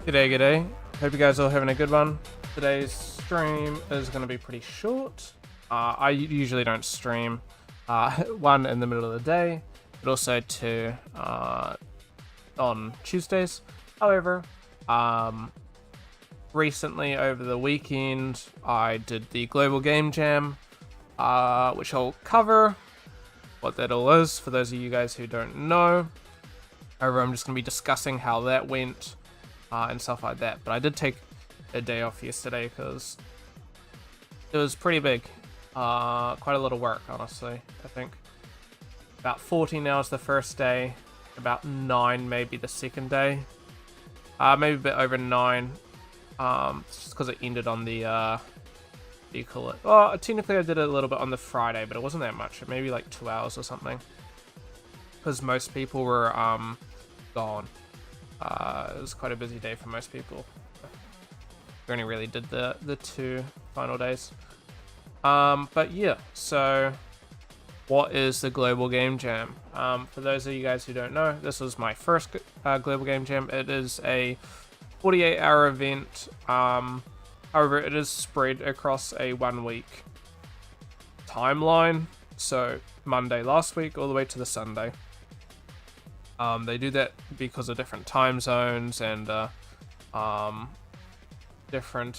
G'day, g'day. Hope you guys are all having a good one. Today's stream is going to be pretty short. I usually don't stream one in the middle of the day, but also two on Tuesdays. However, recently over the weekend, I did the Global Game Jam, which I'll cover what that all is for those of you guys who don't know. However, I'm just going to be discussing how that went and stuff like that. But I did take a day off yesterday because it was pretty big. Quite a lot of work, honestly. I think about 14 hours the first day, about 9 maybe the second day. Maybe a bit over 9. Just because it ended on the, what do you call it? Oh, technically I did it a little bit on the Friday, but it wasn't that much. Maybe like 2 hours or something. Because most people were gone. It was quite a busy day for most people. We only really did the 2 final days. But yeah, so what is the Global Game Jam? For those of you guys who don't know, this was my first Global Game Jam. It is a 48-hour event. However, it is spread across a 1-week timeline. So Monday last week all the way to the Sunday. They do that because of different time zones and different,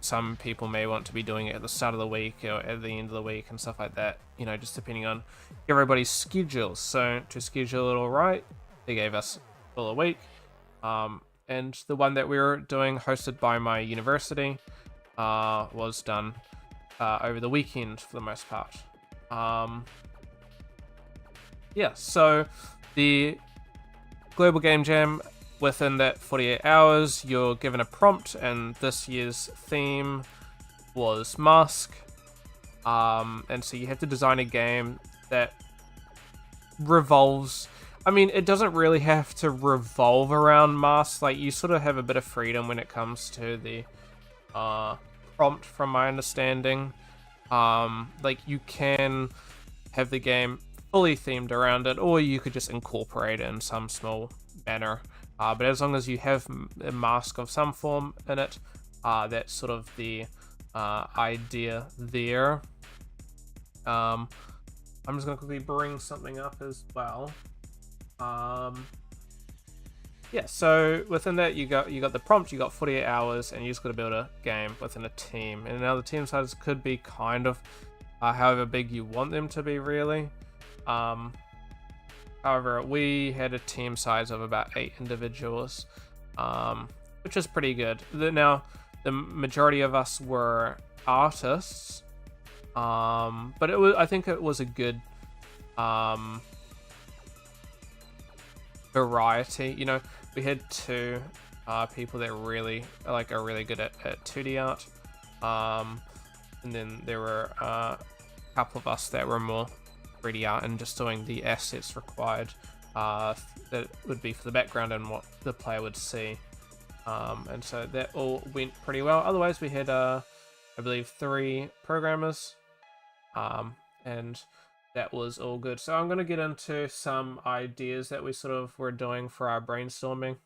some people may want to be doing it at the start of the week or at the end of the week and stuff like that, just depending on everybody's schedules. So to schedule it all right, they gave us all a week. And the one that we were doing, hosted by my university, was done over the weekend for the most part. Yeah, so the Global Game Jam, within that 48 hours, you're given a prompt, and this year's theme was Mask. And so you have to design a game that revolves... I mean, it doesn't really have to revolve around Mask. Like, you sort of have a bit of freedom when it comes to the prompt, from my understanding. Like, you can have the game fully themed around it, or you could just incorporate it in some small manner. But as long as you have a mask of some form in it, that's sort of the idea there. I'm just going to quickly bring something up as well. Yeah, so within that you got the prompt, you got 48 hours, and you just got to build a game within a team. And now the team size could be kind of however big you want them to be, really. However, we had a team size of about 8 individuals, which is pretty good. Now, the majority of us were artists, but I think it was a good variety. We had 2 people that really are really good at 2D art, and then there were a couple of us that were more 3D art and just doing the assets required that would be for the background and what the player would see. And so that all went pretty well. Otherwise, we had, I believe, 3 programmers, and that was all good. So I'm going to get into some ideas that we sort of were doing for our brainstorming.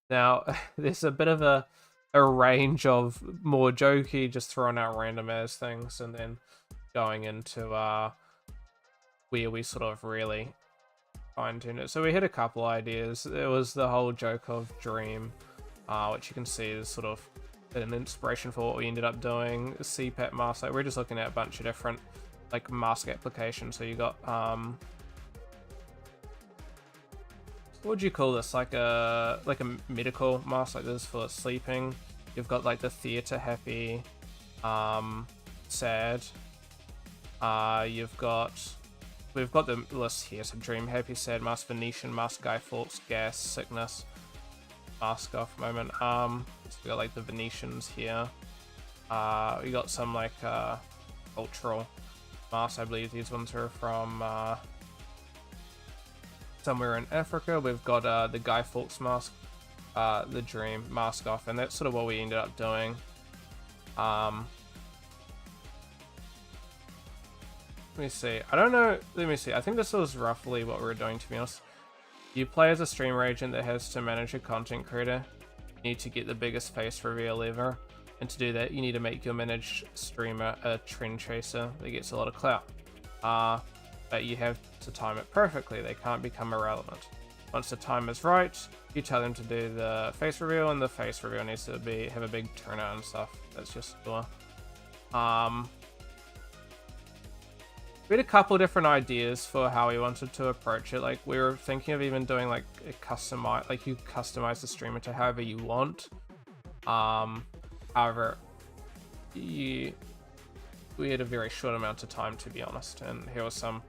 Now, there's a bit of a range of more jokey, just throwing out random ass things, and then going into where we sort of really fine-tuned it. So we had a couple ideas. There was the whole joke of Dream, which you can see is sort of an inspiration for what we ended up doing. CPAP mask, we're just looking at a bunch of different mask applications. So you got what would you call this? Like a medical mask like this for sleeping. You've got the theater happy, sad. We've got the list here. So Dream, Happy, Sad, Mask, Venetian, Mask, Guy Fawkes, Gas, Sickness, Mask Off, Moment. So we got the Venetians here. We got some cultural masks. I believe these ones are from somewhere in Africa. We've got the Guy Fawkes mask, the Dream, Mask Off, and that's sort of what we ended up doing. Let me see. I don't know. Let me see. I think this was roughly what we were doing, to be honest. You play as a streamer agent that has to manage a content creator. You need to get the biggest face reveal ever. And to do that, you need to make your managed streamer a trend chaser that gets a lot of clout. But you have to time it perfectly. They can't become irrelevant. Once the time is right, you tell them to do the face reveal, and the face reveal needs to have a big turnout and stuff. That's just cool. We had a couple different ideas for how we wanted to approach it. Like, we were thinking of even doing like a customize, like you customize the streamer to however you want. However, we had a very short amount of time, to be honest, and here were some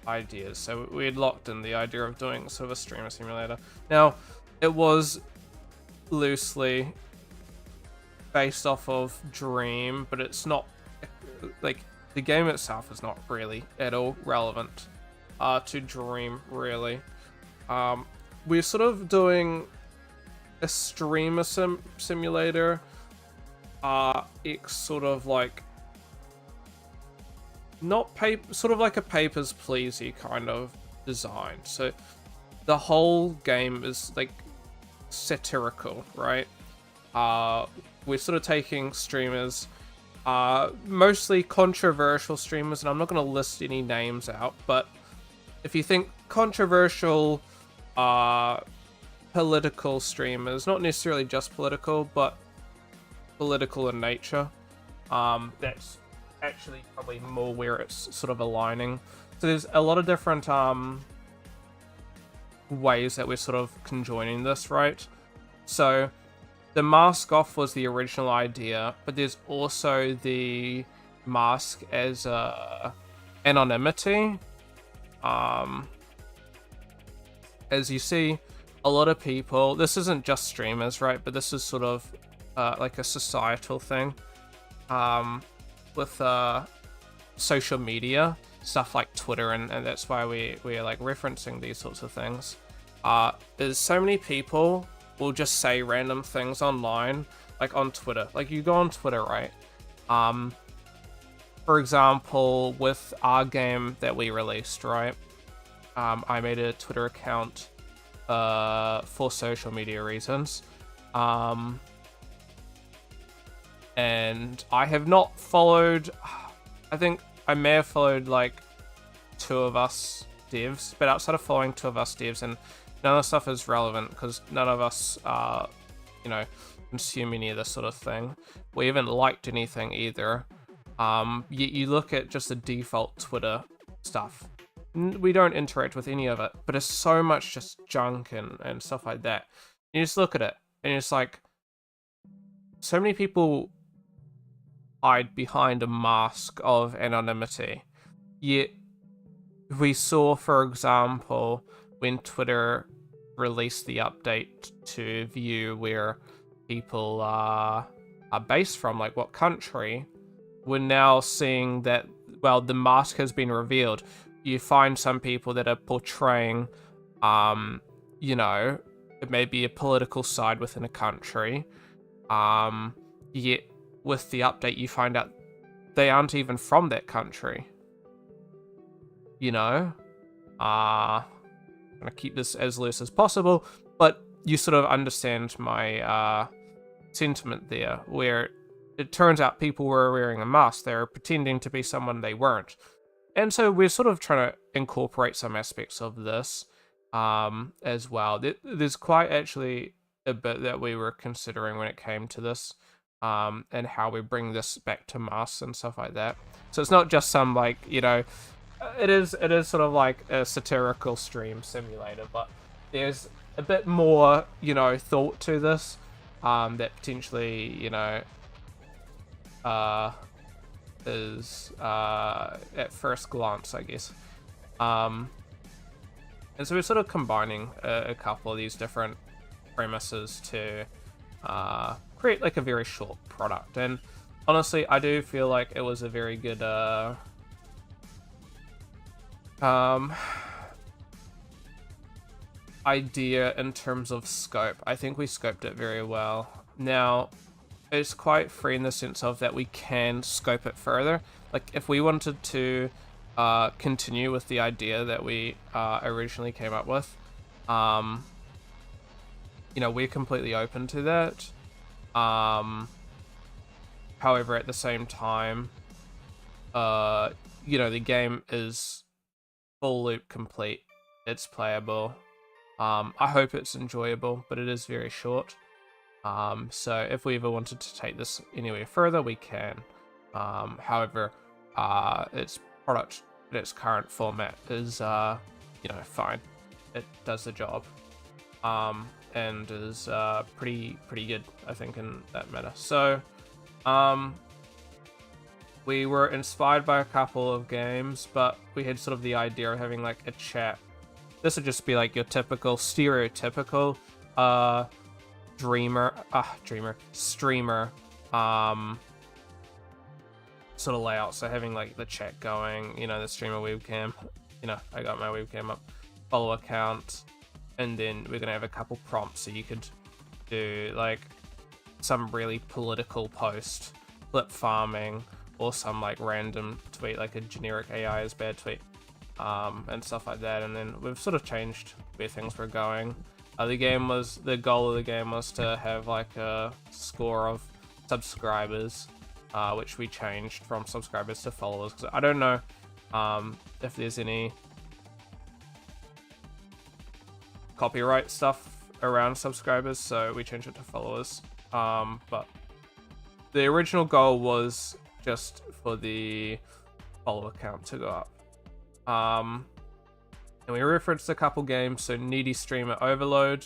ideas. So we had locked in the idea of doing sort of a streamer simulator. Now, it was loosely based off of Dream, but it's not like the game itself is not really at all relevant to Dream, really. We're sort of doing a streamer simulator. It's sort of like not sort of like a Papers, Pleasey kind of design. So the whole game is like satirical, right? We're sort of taking streamers, mostly controversial streamers, and I'm not going to list any names out, but if you think controversial, political streamers, not necessarily just political, but political in nature, that's actually probably more where it's sort of aligning. So there's a lot of different ways that we're sort of conjoining this, right? So the mask off was the original idea, but there's also the mask as anonymity. As you see, a lot of people, this isn't just streamers, right? But this is sort of like a societal thing. With social media, stuff like Twitter, and that's why we're like referencing these sorts of things. There's so many people will just say random things online, like on Twitter. Like, you go on Twitter, right? For example, with our game that we released, right? I made a Twitter account for social media reasons. And I have not followed, I think I may have followed like 2 of us devs, but outside of following 2 of us devs, and none of the stuff is relevant because none of us, consume any of this sort of thing. We haven't liked anything either. You look at just the default Twitter stuff. We don't interact with any of it, but it's so much just junk and stuff like that. You just look at it, and it's like, so many people hide behind a mask of anonymity. Yet, we saw, for example, when Twitter released the update to view where people are based from, like what country, we're now seeing that, well, the mask has been revealed. You find some people that are portraying, it may be a political side within a country, yet with the update you find out they aren't even from that country. I'm gonna keep this as loose as possible, but you sort of understand my sentiment there, where it turns out people were wearing a mask. They were pretending to be someone they weren't. And so we're sort of trying to incorporate some aspects of this as well. There's quite actually a bit that we were considering when it came to this, and how we bring this back to masks and stuff like that. So it's not just some like, it is sort of like a satirical stream simulator, but there's a bit more, thought to this, that potentially, is at first glance, I guess. And so we're sort of combining a couple of these different premises to create like a very short product. And honestly, I do feel like it was a very good idea in terms of scope. I think we scoped it very well. Now, it's quite free in the sense of that we can scope it further. Like, if we wanted to continue with the idea that we originally came up with, You know, we're completely open to that. However, at the same time, you know, the game is full loop complete. It's playable. I hope it's enjoyable, but it is very short. So if we ever wanted to take this anywhere further, we can. However, its product in its current format is, you know, fine. It does the job, and is pretty good, I think, in that matter. So, we were inspired by a couple of games, but we had sort of the idea of having like a chat. This would just be like your typical stereotypical streamer sort of layout. So having like the chat going, you know, the streamer webcam, you know, I got my webcam up, follow account, and then we're gonna have a couple prompts so you could do like some really political post, clip farming, or some like random tweet, like a generic AI is bad tweet, and stuff like that. And then we've sort of changed where things were going. The goal of the game was to have like a score of subscribers, which we changed from subscribers to followers, because I don't know if there's any copyright stuff around subscribers, so we changed it to followers. But the original goal was just for the follower count to go up. And we referenced a couple games, so Needy Streamer Overload,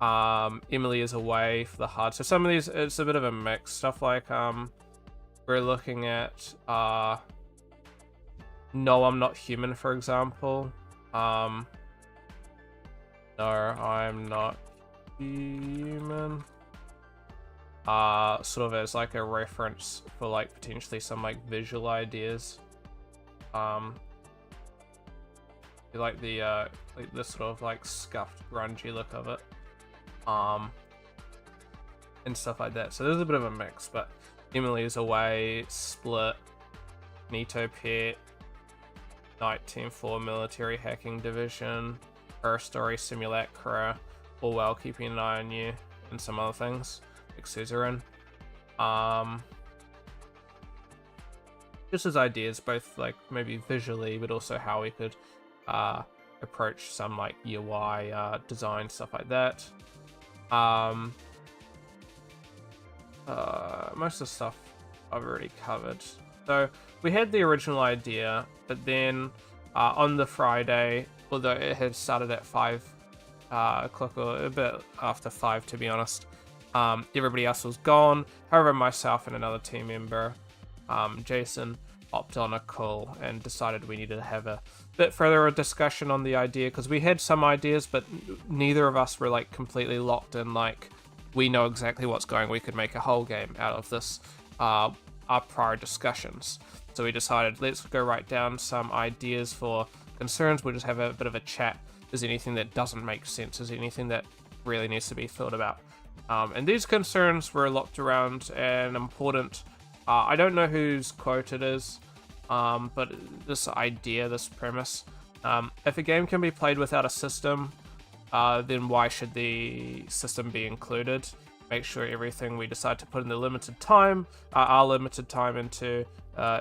Emily is Away for the hard. So some of these, it's a bit of a mix. Stuff like, we're looking at, No, I'm Not Human, for example. No, I'm Not Human. Sort of as like a reference for like potentially some like visual ideas. You like the like this sort of like scuffed grungy look of it, and stuff like that. So there's a bit of a mix, but Emily is Away, Split, Nito Pet, Night Team 4 Military Hacking Division, Her Story Simulacra, All While Keeping an Eye on You, and some other things like Suzerain. Just as ideas, both like maybe visually, but also how we could approach some like UI design, stuff like that. Most of the stuff I've already covered. So we had the original idea, but then on the Friday, although it had started at 5 o'clock, or a bit after 5 to be honest, everybody else was gone. However, myself and another team member, Jason, hopped on a call and decided we needed to have a bit further a discussion on the idea, because we had some ideas, but neither of us were like completely locked in, like we know exactly what's going. We could make a whole game out of this, our prior discussions. So we decided, let's go write down some ideas for concerns. We'll just have a bit of a chat. Is there anything that doesn't make sense? Is there anything that really needs to be thought about? And these concerns were locked around an important, I don't know whose quote it is, but this idea, this premise, if a game can be played without a system, then why should the system be included? Make sure everything we decide to put in the limited time, our limited time into,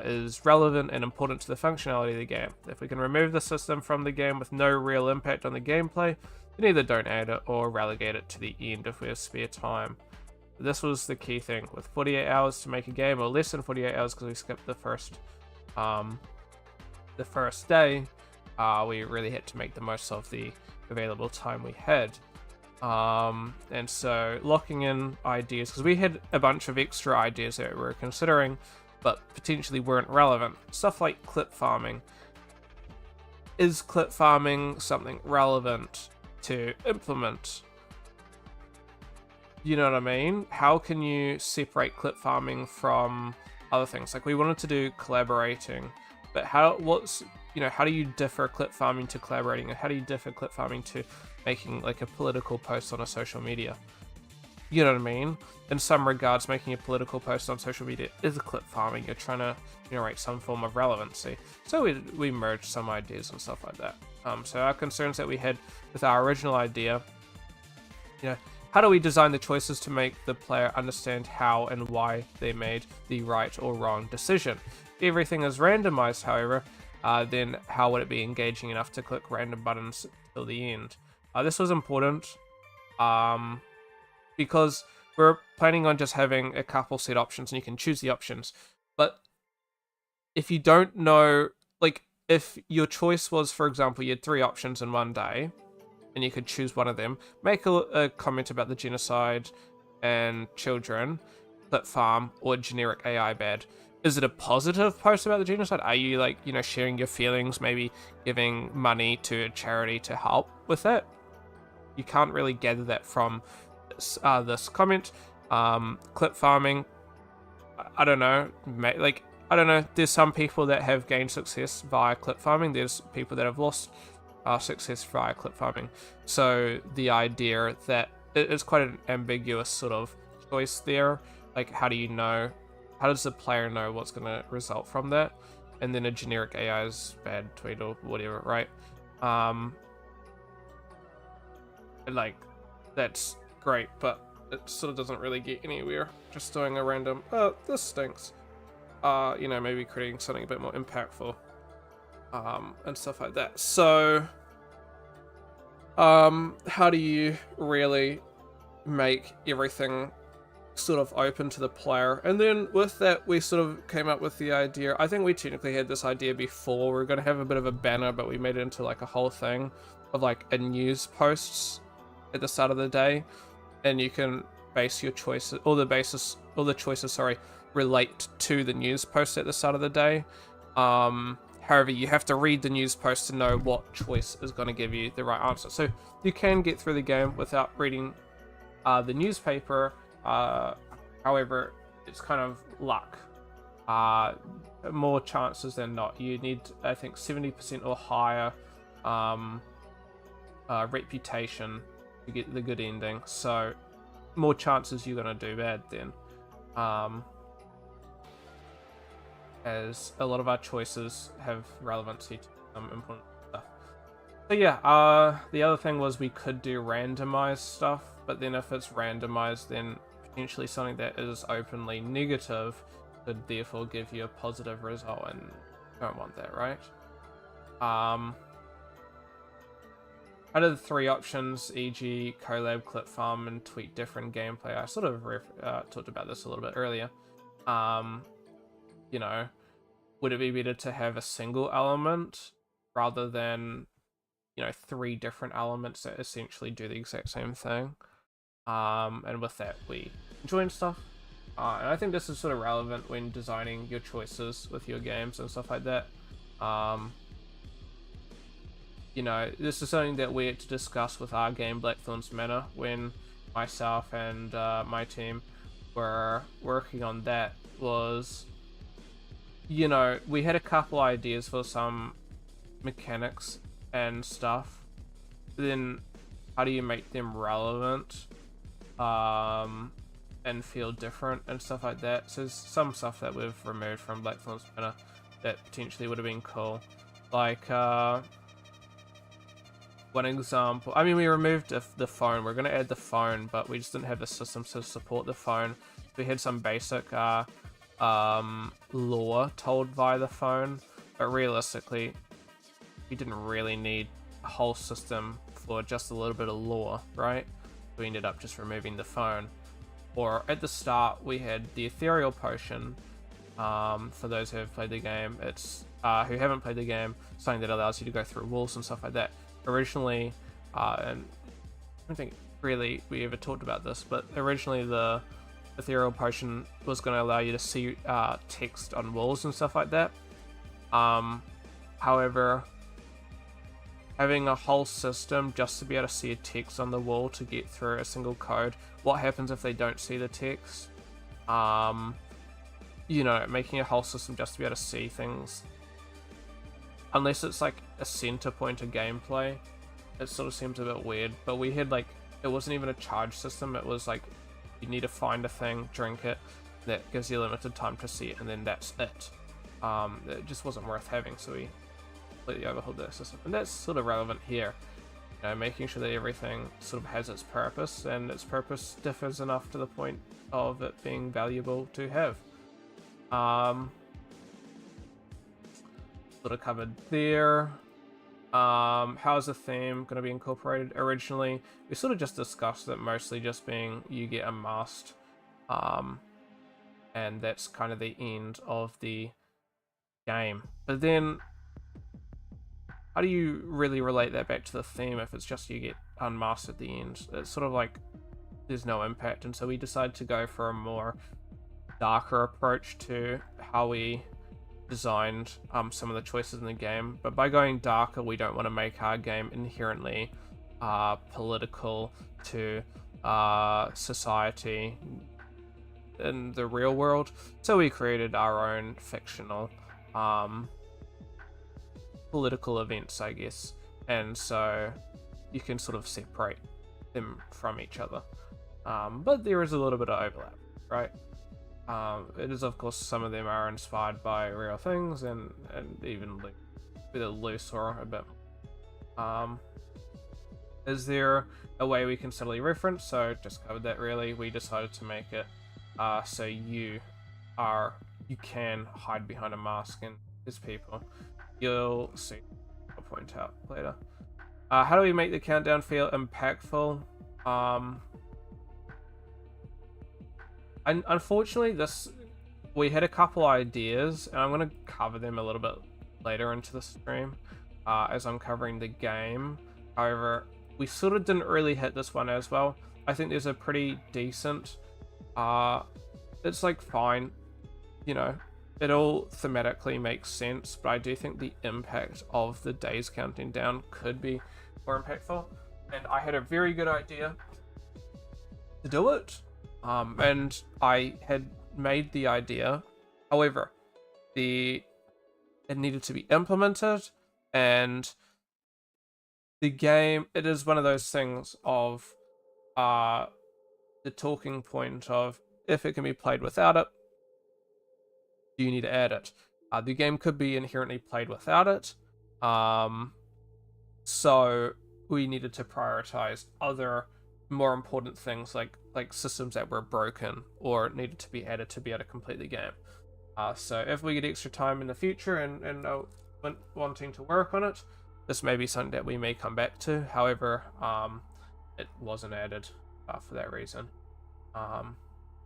is relevant and important to the functionality of the game. If we can remove the system from the game with no real impact on the gameplay, then either don't add it or relegate it to the end if we have spare time. This was the key thing. With 48 hours to make a game, or less than 48 hours because we skipped the first day, we really had to make the most of the available time we had. And so locking in ideas, because we had a bunch of extra ideas that we were considering, but potentially weren't relevant. Stuff like clip farming. Is clip farming something relevant to implement? You know what I mean? How can you separate clip farming from other things? Like we wanted to do collaborating, but how do you differ clip farming to collaborating, and how do you differ clip farming to making like a political post on a social media? You know what I mean? In some regards, making a political post on social media is a clip farming. You're trying to generate some form of relevancy. So we merged some ideas and stuff like that. So our concerns that we had with our original idea, how do we design the choices to make the player understand how and why they made the right or wrong decision? If everything is randomized, however, then how would it be engaging enough to click random buttons till the end? This was important because we're planning on just having a couple set options and you can choose the options. But if you don't know, like if your choice was, for example, you had 3 options in one day, and you could choose one of them, make a comment about the genocide and children, clip farm, or generic AI bad. Is it a positive post about the genocide? Are you like, sharing your feelings, maybe giving money to a charity to help with it? You can't really gather that from this comment. Clip farming, I don't know, I don't know, there's some people that have gained success via clip farming, there's people that have lost success via clip farming. So the idea that it's quite an ambiguous sort of choice there. Like, how does the player know what's going to result from that? And then a generic AI's bad tweet or whatever, right? Like, that's great, but it sort of doesn't really get anywhere. Just doing a random, this stinks. Maybe creating something a bit more impactful. And stuff like that. So, how do you really make everything sort of open to the player? And then with that, we sort of came up with the idea. I think we technically had this idea before. We were going to have a bit of a banner, but we made it into like a whole thing of like a news posts at the start of the day, and you can base your choices, all the choices, relate to the news post at the start of the day. However, you have to read the news post to know what choice is going to give you the right answer. So you can get through the game without reading the newspaper. However, it's kind of luck. More chances than not. You need, I think, 70% or higher reputation to get the good ending. So more chances you're going to do bad then. As a lot of our choices have relevancy to some important stuff. So yeah, the other thing was we could do randomized stuff, but then if it's randomized, then potentially something that is openly negative could therefore give you a positive result, and you don't want that, right? Out of the 3 options, e.g. collab, clip farm, and tweak different gameplay, I sort of talked about this a little bit earlier. Would it be better to have a single element rather than, 3 different elements that essentially do the exact same thing? And with that, we join stuff. And I think this is sort of relevant when designing your choices with your games and stuff like that. This is something that we had to discuss with our game Blackthorn's Manor when myself and my team were working on that. Was, we had a couple ideas for some mechanics and stuff. Then how do you make them relevant and feel different and stuff like that? So there's some stuff that we've removed from Blackthorn's Manor that potentially would have been cool. Like, one example, I mean, we removed the phone. We're going to add the phone, but we just didn't have the system to support the phone. We had some basic lore told via the phone, but realistically, we didn't really need a whole system for just a little bit of lore, right? We ended up just removing the phone. Or at the start, we had the ethereal potion. For those who have played the game, it's who haven't played the game, something that allows you to go through walls and stuff like that. Originally, and I don't think really we ever talked about this, but originally the ethereal potion was going to allow you to see text on walls and stuff like that. However, having a whole system just to be able to see a text on the wall to get through a single code, what happens if they don't see the text? Making a whole system just to be able to see things, unless it's like a center point of gameplay, it sort of seems a bit weird. But we had it wasn't even a charge system, it was like you need to find a thing, drink it, that gives you limited time to see it, and then that's it. It just wasn't worth having, so we completely overhauled that system, and that's sort of relevant here. You know, making sure that everything sort of has its purpose, and its purpose differs enough to the point of it being valuable to have. Sort of covered there. How's the theme going to be incorporated? Originally, we sort of just discussed it mostly just being you get unmasked, and that's kind of the end of the game. But then, how do you really relate that back to the theme if it's just you get unmasked at the end? It's sort of like there's no impact, and so we decided to go for a more darker approach to how we designed some of the choices in the game. But by going darker, we don't want to make our game inherently political to society in the real world, so we created our own fictional political events, I guess, and so you can sort of separate them from each other, but there is a little bit of overlap, right? It is, of course, some of them are inspired by real things, and even like a bit loose or a bit. Is there a way we can subtly reference? So just covered that really. We decided to make it so you can hide behind a mask and there's people. You'll see. I'll point out later. How do we make the countdown feel impactful? And unfortunately, we had a couple ideas, and I'm going to cover them a little bit later into the stream as I'm covering the game. However, we sort of didn't really hit this one as well. I think there's a pretty decent, it's like fine, you know, it all thematically makes sense, but I do think the impact of the days counting down could be more impactful, and I had a very good idea to do it. And I had made the idea, however, it needed to be implemented, and the game, it is one of those things of the talking point of if it can be played without it, do you need to add it? The game could be inherently played without it, so we needed to prioritize other more important things like systems that were broken or needed to be added to be able to complete the game. So if we get extra time in the future and wanting to work on it, this may be something that we may come back to. However, it wasn't added for that reason.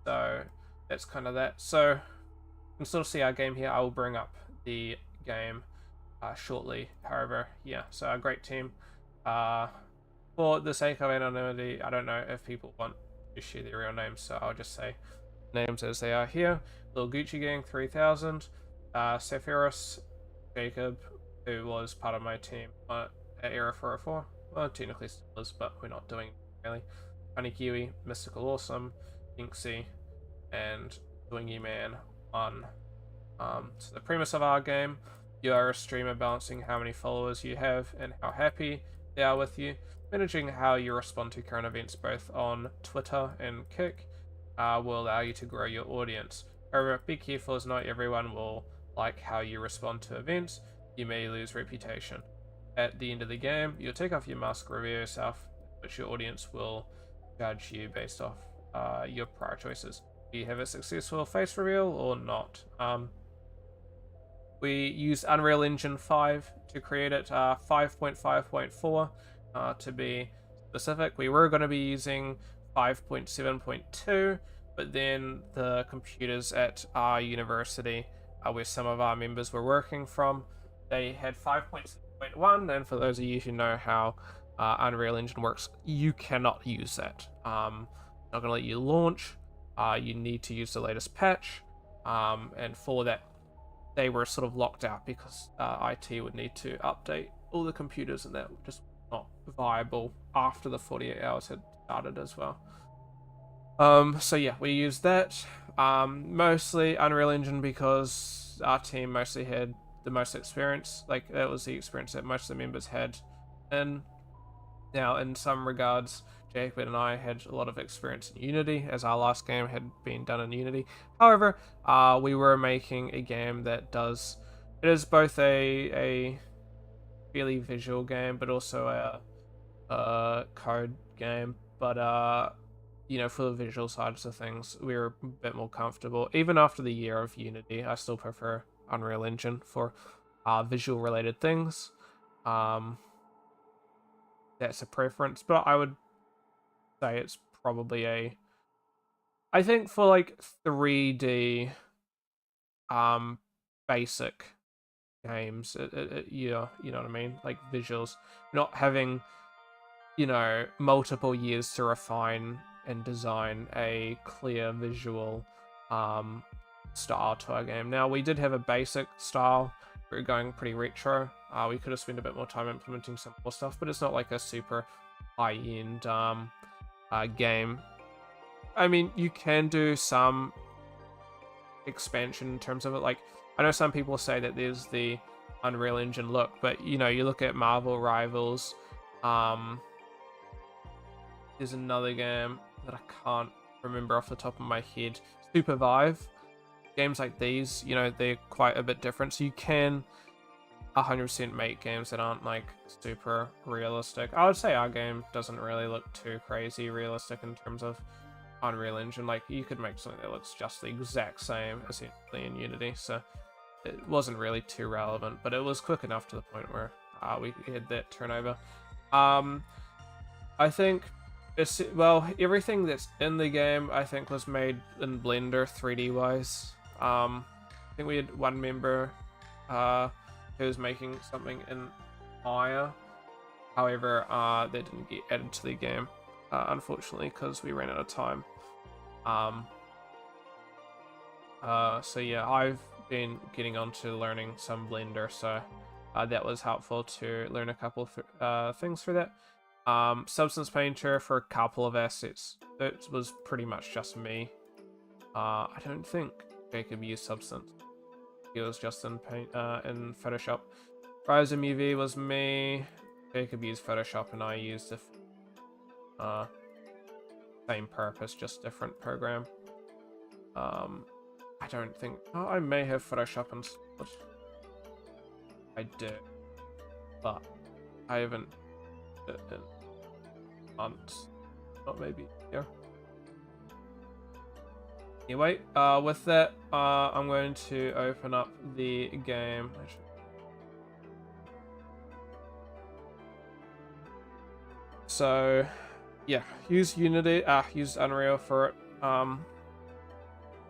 So that's kind of that. So you can sort of see our game here. I will bring up the game shortly. However, yeah, so a great team. For the sake of anonymity, I don't know if people want to share their real names, so I'll just say names as they are here. Little Gucci Gang 3000, Sephiroth, Jacob, who was part of my team at Era 404. Well, technically still is, but we're not doing it really. Honey Kiwi, Mystical Awesome, Inksy, and Swingy Man 1. So the premise of our game, you are a streamer balancing how many followers you have and how happy they are with you. Managing how you respond to current events both on Twitter and Kick will allow you to grow your audience. However, be careful as not everyone will like how you respond to events. You may lose reputation. At the end of the game, you'll take off your mask, reveal yourself, but your audience will judge you based off your prior choices. Do you have a successful face reveal or not? We used Unreal Engine 5 to create it, 5.5.4 to be specific. We were going to be using 5.7.2, but then the computers at our university, where some of our members were working from, they had 5.7.1, and for those of you who know how Unreal Engine works, you cannot use that. Not going to let you launch. You need to use the latest patch, and for that they were sort of locked out because IT would need to update all the computers, and that just not viable after the 48 hours had started as well. So yeah, we used that, mostly Unreal Engine because our team mostly had the most experience. Like, that was the experience that most of the members had. And now, in some regards, Jacob and I had a lot of experience in Unity, as our last game had been done in Unity. However, we were making a game that it is both a fairly visual game, but also a code game. But you know, for the visual sides of things, we were a bit more comfortable. Even after the year of Unity, I still prefer Unreal Engine for visual related things. That's a preference, but I would say it's probably I think for like 3D basic games, yeah, you know what I mean, like visuals, not having, you know, multiple years to refine and design a clear visual style to our game. Now, we did have a basic style. We were going pretty retro. We could have spent a bit more time implementing some more stuff, but it's not like a super high-end game. I mean, you can do some expansion in terms of it. Like, I know some people say that there's the Unreal Engine look, but you know, you look at Marvel Rivals. There's another game that I can't remember off the top of my head. Supervive. Games like these, you know, they're quite a bit different. So you can 100% make games that aren't like super realistic. I would say our game doesn't really look too crazy realistic in terms of Unreal Engine. Like, you could make something that looks just the exact same essentially in Unity, so it wasn't really too relevant, but it was quick enough to the point where we had that turnover. I think well, everything that's in the game I think was made in Blender 3D wise. I think we had one member who was making something in Maya. However, that didn't get added to the game, unfortunately, because we ran out of time. So yeah, I've been getting onto learning some Blender, so that was helpful to learn a couple of things for that. Substance Painter for a couple of assets. It was pretty much just me. I don't think Jacob used Substance. He was just in in Photoshop. Rhizome UV was me. Jacob used Photoshop and I used the same purpose, just different program. I don't think... Oh, I may have Photoshop installed. I did. But I haven't did it in months. Not maybe here. Anyway, with that, I'm going to open up the game. So, yeah, use Unity, use Unreal for it. I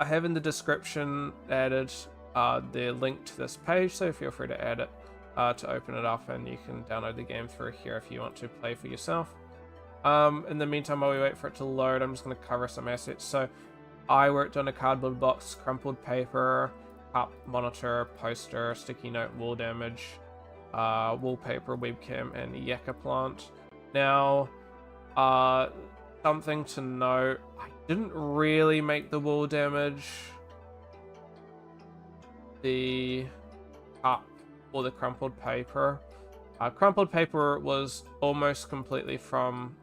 have in the description added the link to this page, so feel free to add it to open it up, and you can download the game through here if you want to play for yourself. In the meantime, while we wait for it to load, I'm just going to cover some assets. So I worked on a cardboard box, crumpled paper, cup, monitor, poster, sticky note, wall damage, wallpaper, webcam, and Yucca plant. Now, something to note, I didn't really make the wall damage, the cup, or the crumpled paper. Crumpled paper was almost completely from,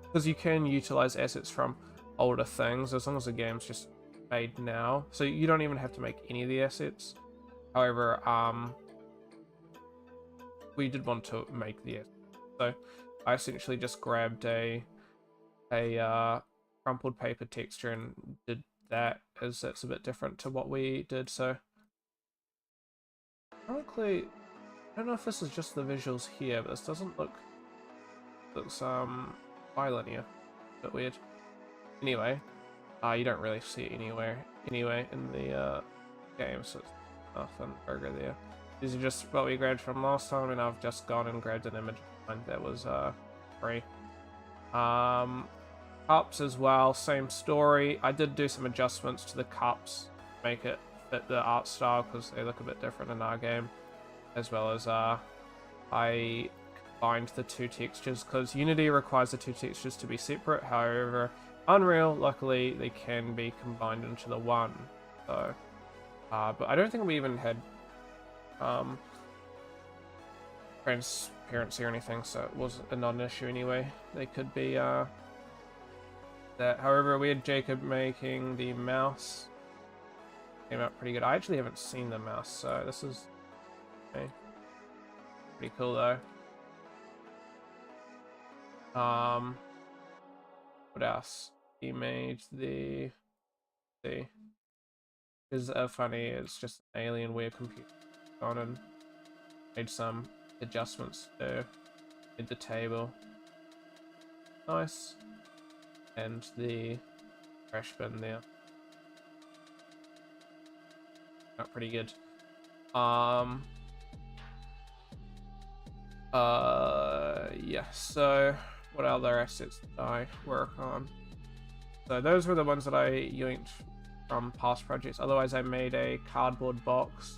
because you can utilize assets from older things as long as the game's just made now, so you don't even have to make any of the assets. However, we did want to make the assets, so I essentially just grabbed a crumpled paper texture and did that, as that's a bit different to what we did. So frankly, I don't know if this is just the visuals here, but this doesn't look, looks bilinear, a bit weird. Anyway, you don't really see it anywhere anyway in the game, so it's nothing burger there. These are just what we grabbed from last time, and I've just gone and grabbed an image that was free. Cups as well, same story. I did do some adjustments to the cups to make it fit the art style because they look a bit different in our game, as well as I combined the two textures because Unity requires the two textures to be separate. However, Unreal, luckily, they can be combined into the one. So, but I don't think we even had transparency or anything, so it was a non-issue anyway. They could be that. However, we had Jacob making the mouse. Came out pretty good. I actually haven't seen the mouse, so this is okay. pretty cool though. What else? He made the is funny. It's just an alien weird computer on and made some adjustments to the table. Nice. And the trash bin there. Not pretty good. Yeah, so what other assets did I work on? So those were the ones that I yanked from past projects. Otherwise I made a cardboard box.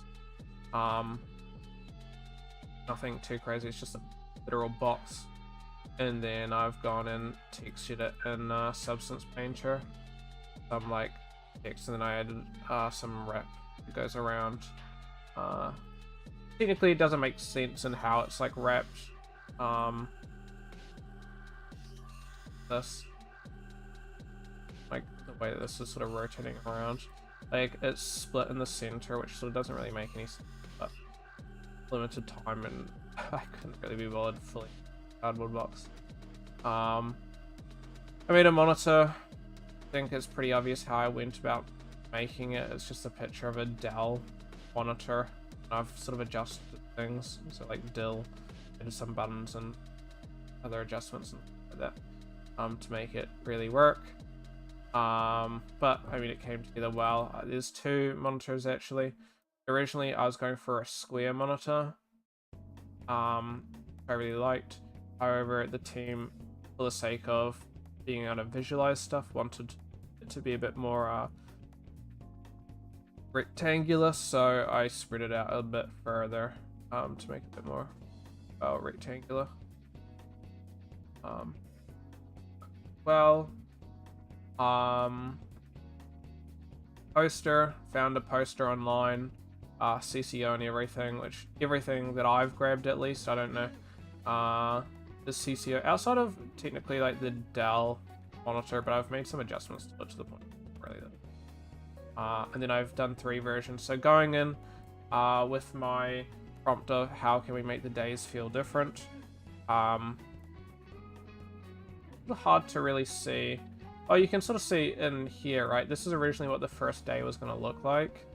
Nothing too crazy, it's just a literal box. And then I've gone and textured it in Substance Painter. Some like text, and then I added some wrap that goes around. Technically it doesn't make sense in how it's like wrapped. This, like the way that this is sort of rotating around, like it's split in the center, which sort of doesn't really make any sense, but limited time and I couldn't really be bothered fully cardboard box. I made a monitor. I think it's pretty obvious how I went about making it. It's just a picture of a Dell monitor. I've sort of adjusted things, so like Dell did some buttons and other adjustments and like that to make it really work. But I mean, it came together well. There's two monitors actually. Originally I was going for a square monitor, I really liked. However, the team, for the sake of being able to visualize stuff, wanted it to be a bit more rectangular, so I spread it out a bit further to make it a bit more rectangular. Poster, found a poster online, CCO and everything, which everything that I've grabbed at least, I don't know, the CCO, outside of technically like the Dell monitor, but I've made some adjustments to it to the point really that. And then I've done 3 versions, so going in with my prompt of how can we make the days feel different, hard to really see. Oh, you can sort of see in here, right? This is originally what the first day was going to look like.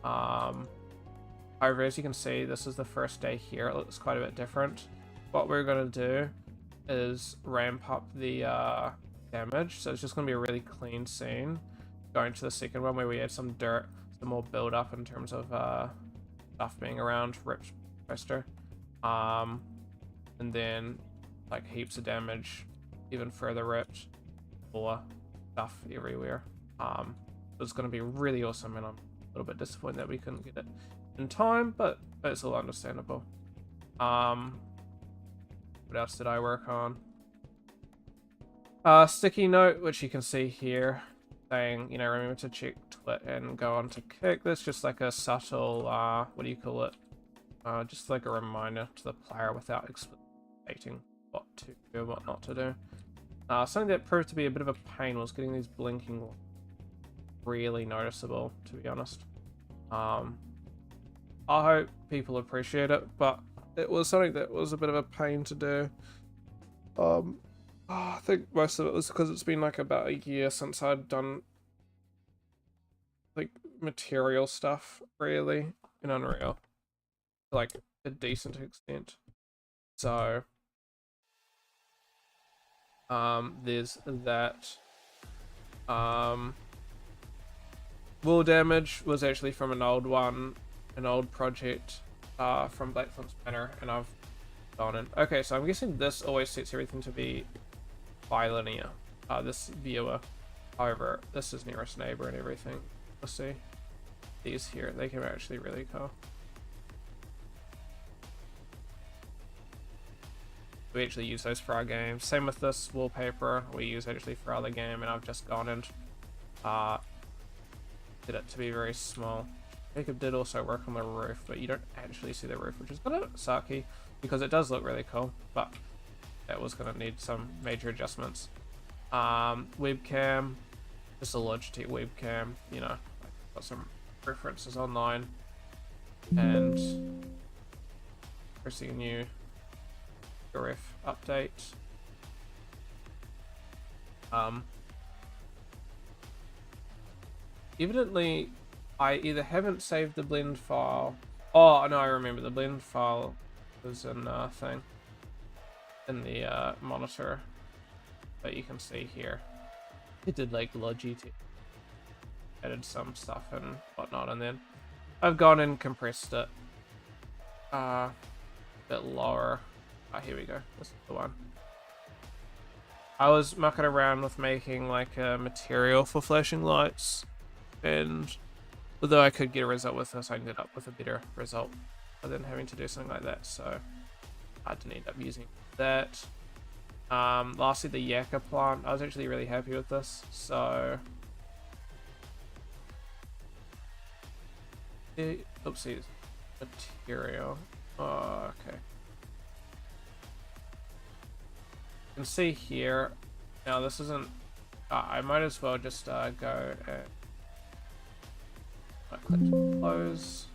However, as you can see, this is the first day here. It looks quite a bit different. What we're going to do is ramp up the damage. So it's just going to be a really clean scene. Going to the second one where we add some dirt, some more build up in terms of stuff being around, ripped poster. And then like heaps of damage, even further ripped. Stuff everywhere. It's going to be really awesome, and I'm a little bit disappointed that we couldn't get it in time, but it's all understandable. What else did I work on? Sticky note, which you can see here, saying, you know, remember to check twit and go on to kick. That's just like a subtle, what do you call it? Just like a reminder to the player without explaining what to do and what not to do. Something that proved to be a bit of a pain was getting these blinking really noticeable, to be honest. I hope people appreciate it, but it was something that was a bit of a pain to do. I think most of it was because it's been like about a year since I'd done like material stuff really in Unreal to like a decent extent. So there's that. Wall damage was actually from an old project from Black Flint's Banner, and I've gone in. Okay, so I'm guessing this always sets everything to be bilinear, this viewer. However, this is nearest neighbor and everything. Let's see. These here, they can actually really cool. We actually use those for our games. Same with this wallpaper, we use actually for other game, and I've just gone and did it to be very small. Jacob did also work on the roof, but you don't actually see the roof, which is kind of sucky because it does look really cool, but that was going to need some major adjustments. Webcam, just a Logitech webcam, you know, got some references online, and a new ref update. Evidently, I either haven't saved the blend file. Oh no, I remember the blend file was in thing in the monitor that you can see here. It did like Logitech, added some stuff and whatnot, and then I've gone and compressed it a bit lower. Here we go. This is the one. I was mucking around with making like a material for flashing lights, and although I could get a result with this, I ended up with a better result than having to do something like that, so I didn't end up using that. Lastly, the Yucca plant. I was actually really happy with this, so oopsies, material. Oh, okay. You can see here. Now this isn't. I might as well just go and click to close.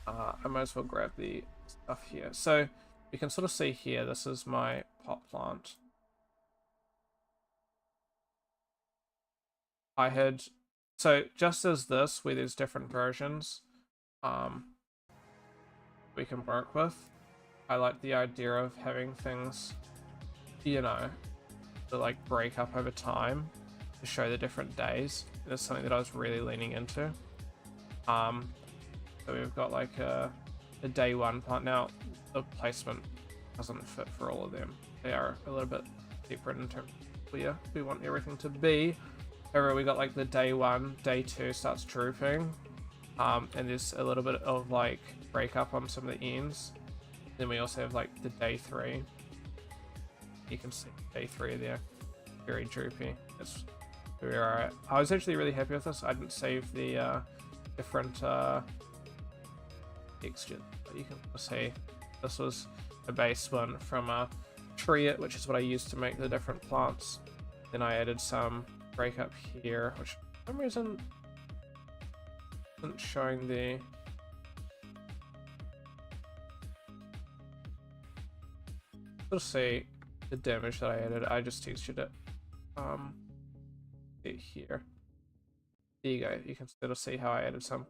I might as well grab the stuff here. So you can sort of see here. This is my pot plant. I had, so just as this, where there's different versions we can work with, I like the idea of having things, you know, to like break up over time to show the different days. It's something that I was really leaning into. So we've got like a day one plant. Now the placement doesn't fit for all of them. They are a little bit different in terms of where we want everything to be. However, we got like the day one, day two starts drooping, and there's a little bit of like break up on some of the ends. Then we also have like the day three. You can see day three there, very droopy. That's where we are at. I was actually really happy with this. I didn't save the different textures, but you can see this was a base one from Tree It, which is what I used to make the different plants. Then I added some break up here, which for some reason isn't showing the let's see the damage that I added. I just textured it here. There you go. You can sort of see how I added some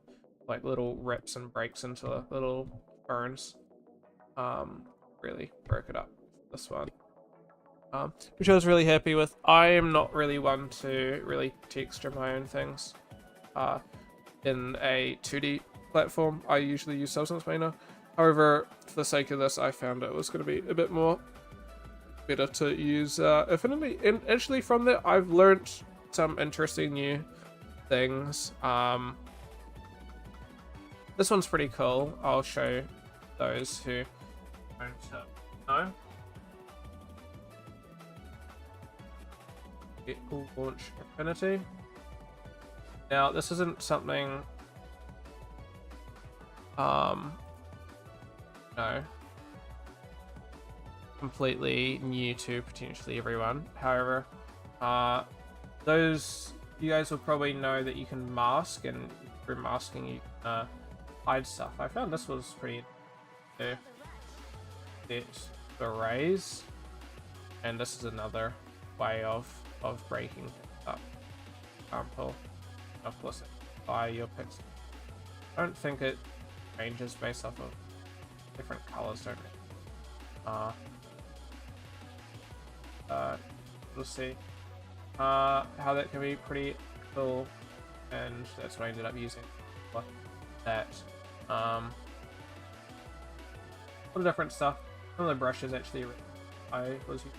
like little rips and breaks into the little burns. Really broke it up, this one. Which I was really happy with. I am not really one to really texture my own things. In a 2D platform, I usually use Substance Painter. However, for the sake of this, I found it was going to be a bit more better to use Affinity. And actually from that, I've learned some interesting new things. This one's pretty cool. I'll show those who don't know. It will launch Affinity. Now, this isn't something no, completely new to potentially everyone. However, those you guys will probably know that you can mask, and through masking you can hide stuff. I found this was pretty to set the rays, and this is another way of breaking things up. Example, of course, by your pixel. I don't think it changes based off of different colors, don't it? We'll see how that can be pretty cool, and that's what I ended up using for that. A lot of different stuff. Some of the brushes actually I was using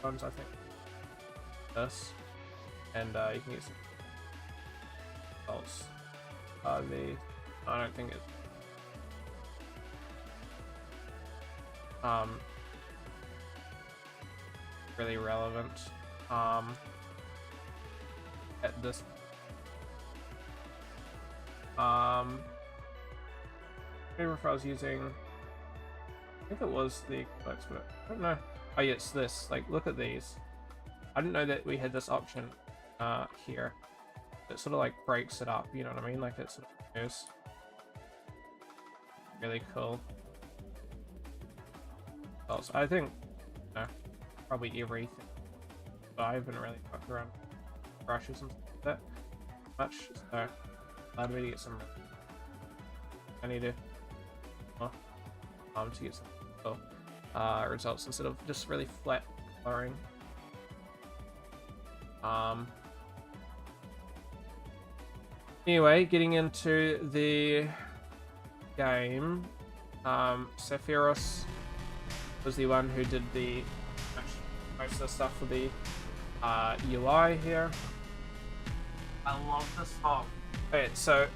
ones, I think. This, and you can get some results. I don't think it really relevant at this I remember if I was using, I think it was the expert, I don't know. Oh yeah, it's this. Like, look at these. I didn't know that we had this option here. it sort of like breaks it up, you know what I mean? Like it sort of goes really cool. Also, I think, you know, probably everything, but I haven't really fucked around with brushes and stuff like that much, so I'd really get some. I need to get some cool results instead of just really flat coloring. Anyway, getting into the game, Sephiroth was the one who did the most of the stuff for the UI here. I love this song. Okay, so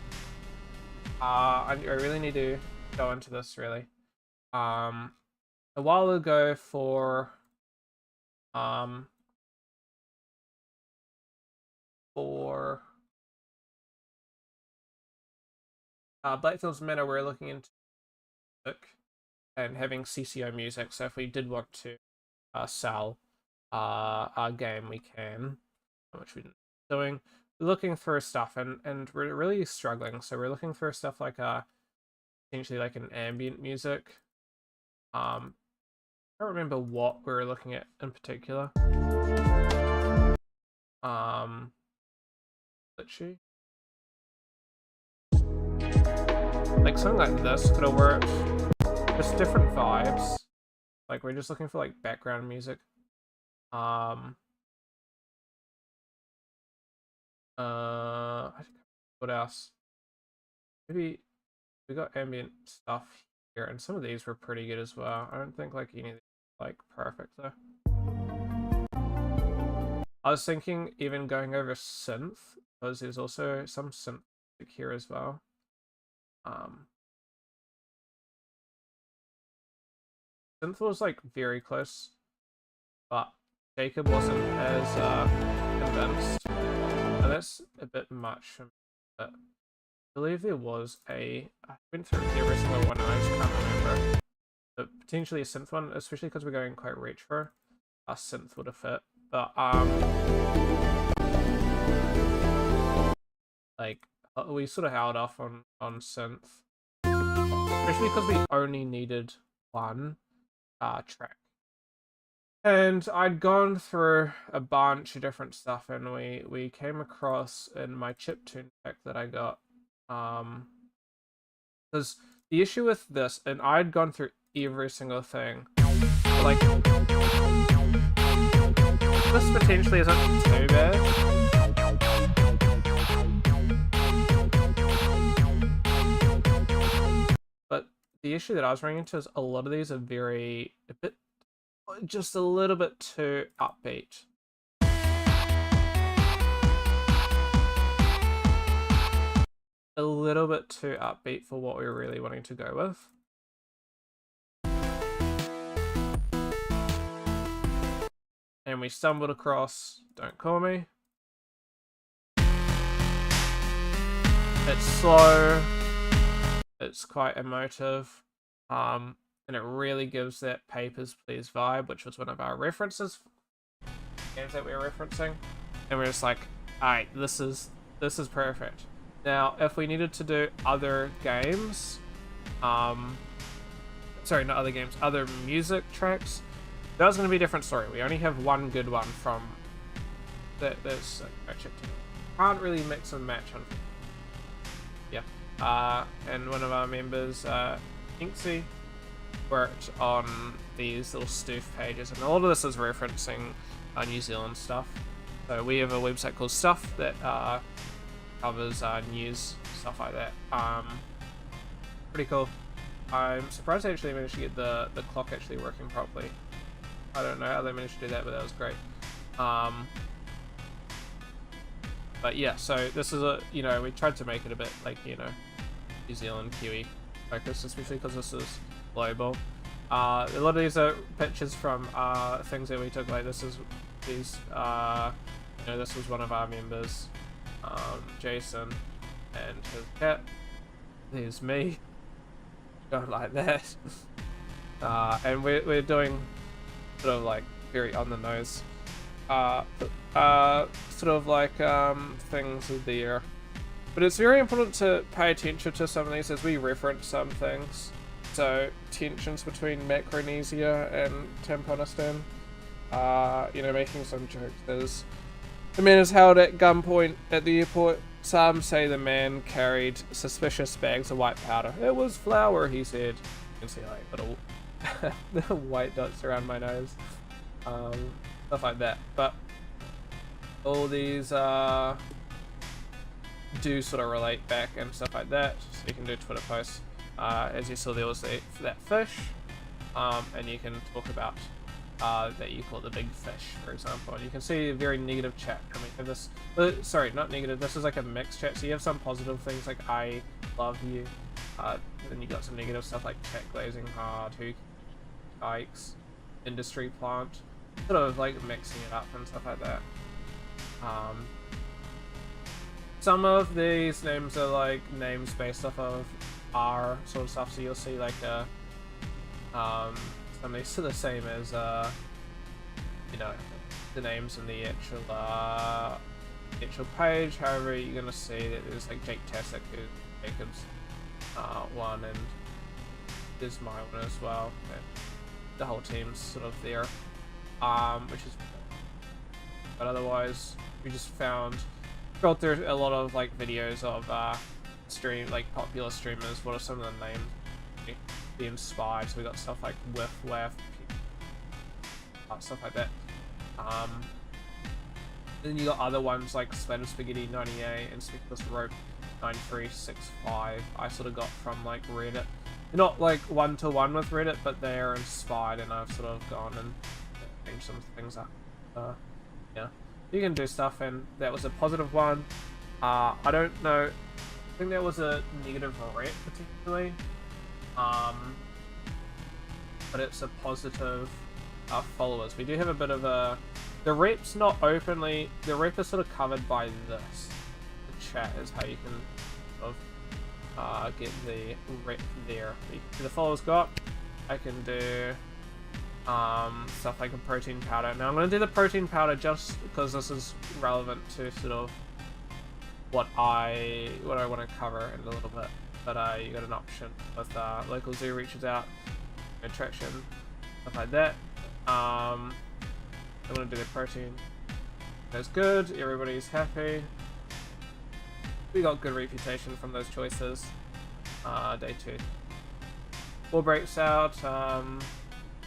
I really need to go into this really. A while ago for Black Films Matter, we're looking into music and having CCO music. So if we did want to sell our game, we can, which we're doing. We're looking for stuff, and we're really struggling. So we're looking for stuff like essentially like an ambient music. I don't remember what we were looking at in particular. Glitchy. Like something like this could have worked. Just different vibes. Like we're just looking for like background music. What else? Maybe we got ambient stuff here, and some of these were pretty good as well. I don't think like any of these are, like perfect though. I was thinking even going over synth, because there's also some synth here as well. Synth was like very close, but Jacob wasn't as convinced. And that's a bit much. But I believe there was I went through every single one and I just can't remember. But potentially a synth one, especially because we're going quite retro. A synth would have fit. But like we sort of held off on synth. Especially because we only needed one track. And I'd gone through a bunch of different stuff, and we came across in my chiptune pack that I got, because the issue with this, and I'd gone through every single thing, like this potentially isn't too bad. But the issue that I was running into is a lot of these are just a little bit too upbeat. A little bit too upbeat for what we were really wanting to go with. And we stumbled across Don't Call Me. It's slow. It's quite emotive. And it really gives that Papers, Please vibe, which was one of our references, games that we were referencing. And we're just like, alright, this is perfect. Now, if we needed to do other games, sorry, not other games, other music tracks, that was going to be a different story. We only have one good one from this chip. Can't really mix and match on. Yeah. And one of our members, Inksy, worked on these little stoof pages, and all of this is referencing New Zealand stuff. So we have a website called Stuff that covers news, stuff like that. Pretty cool. I'm surprised I actually managed to get the clock actually working properly. I don't know how they managed to do that, but that was great. But yeah, so this is we tried to make it a bit like, New Zealand Kiwi focus, especially because this is global. A lot of these are pictures from things that we took. Like this was one of our members, Jason, and his cat. There's me, going like that, and we're doing sort of like very on the nose sort of like things there. But it's very important to pay attention to some of these as we reference some things. So tensions between Micronesia and Tamponistan. You know, making some jokes. There's the man is held at gunpoint at the airport. Some say the man carried suspicious bags of white powder. It was flour, he said. You can see like little white dots around my nose. Stuff like that. But all these do sort of relate back and stuff like that. So you can do Twitter posts. As you saw, there was that fish. And you can talk about that you call the big fish, for example. And you can see a very negative chat coming from this. Sorry, not negative. This is like a mixed chat. So you have some positive things like I love you. Then you got some negative stuff like chat glazing hard, who yikes, industry plant. Sort of like mixing it up and stuff like that. Some of these names are like names based off of R sort of stuff. So you'll see like some of these are the same as you know, the names in the actual page. However, you're gonna see that there's like Jake Tasic, who's Jacob's one, and there's my one as well. And the whole team's sort of there, which is. But otherwise, we just scrolled through a lot of like videos of popular streamers. What are some of the names? Be inspired. So we got stuff like Whiff Waff, stuff like that. Then you got other ones like Splatter Spaghetti 98 and Speckless Rope 9365. I sort of got from like Reddit. They're not like one-to-one with Reddit, but they are inspired, and I've sort of gone and changed some things up. Yeah, you can do stuff, and that was a positive one. I don't know. I think that was a negative rep particularly. But it's a positive followers. We do have a bit of a... The rep's not openly... The rep is sort of covered by this. The chat is how you can sort of get the rep there. The followers got. I can do stuff like a protein powder. Now I'm going to do the protein powder just because this is relevant to sort of what I want to cover in a little bit. But you got an option with local zoo reaches out, attraction, stuff like that. I'm gonna do the protein. That's good. Everybody's happy. We got good reputation from those choices. Day 2. War breaks out. And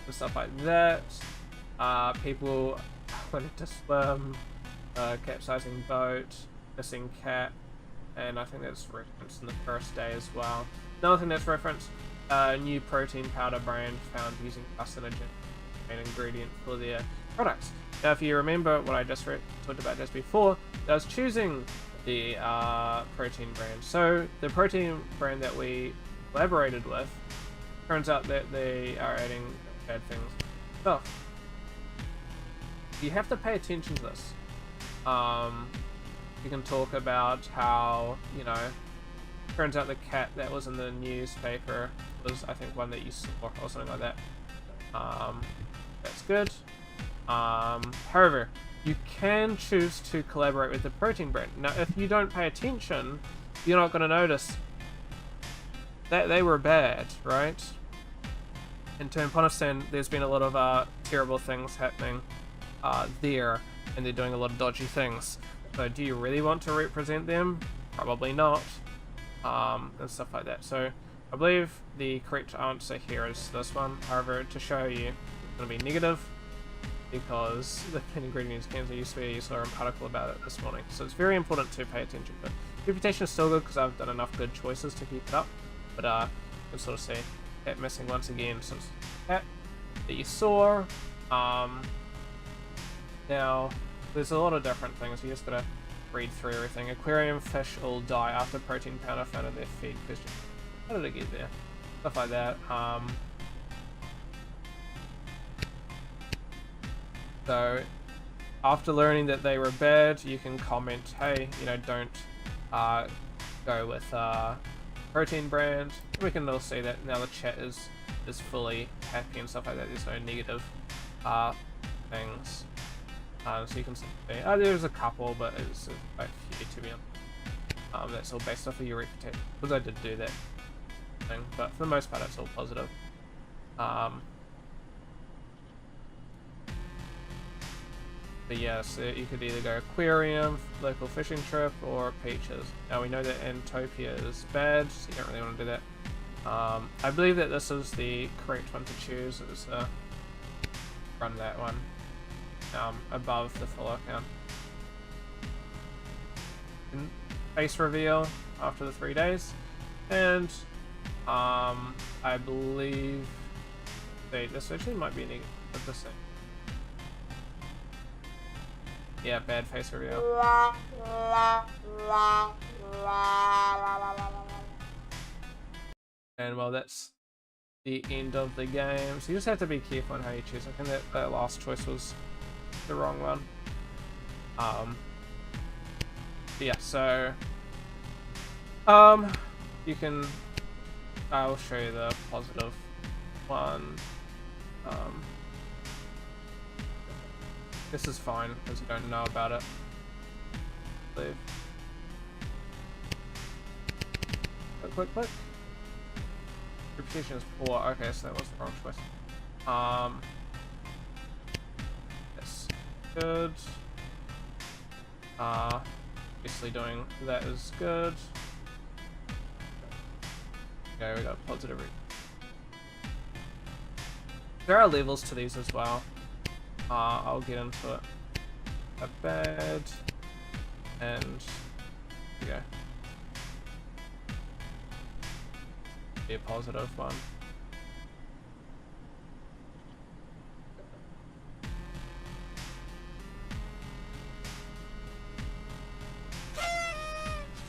stuff like that. People wanting to swim. Capsizing boat. Missing cat. And I think that's referenced in the first day as well. Another thing that's referenced, new protein powder brand found using carcinogen main ingredient for their products. Now, if you remember what I just talked about just before, I was choosing the protein brand. So the protein brand that we collaborated with, turns out that they are adding bad things. So you have to pay attention to this. You can talk about how, you know, turns out the cat that was in the newspaper was, I think, one that you saw or something like that. That's good. However, you can choose to collaborate with the protein brand. Now, if you don't pay attention, you're not going to notice that they were bad, right? In Tamponistan, there's been a lot of terrible things happening there, and they're doing a lot of dodgy things. So do you really want to represent them? Probably not. And stuff like that. So I believe the correct answer here is this one. However, to show you, it's going to be negative because the main ingredient is cancer. You saw an article about it this morning. So it's very important to pay attention. But reputation is still good because I've done enough good choices to keep it up. But you can sort of see cat missing once again since cat that you saw. Now, there's a lot of different things. You just gotta read through everything. Aquarium fish all die after protein powder found in their feed. How did it get there? Stuff like that. So, after learning that they were bad, you can comment, hey, you know, don't go with protein brand. We can all see that now the chat is fully happy and stuff like that. There's no negative things. So you can see, there's a couple, but it's quite a few to be honest. That's all based off of your reputation, because I did do that thing, but for the most part it's all positive. But yeah, so you could either go aquarium, local fishing trip, or peaches. Now we know that Antopia is bad, so you don't really want to do that. I believe that this is the correct one to choose, is run that one above the full account. Face reveal after the 3 days, and I believe this actually might be negative. Let's see. Yeah, bad face reveal. And well, that's the end of the game. So you just have to be careful on how you choose. I think that last choice was the wrong one. Yeah, so you can. I'll show you the positive one. This is fine because you don't know about it. I believe. Click, click. Reputation is poor. Okay, so that was the wrong choice. Yes, good. Obviously doing that is good. Okay, we got positive. There are levels to these as well. I'll get into it. A bad, and here we go. Be a positive one.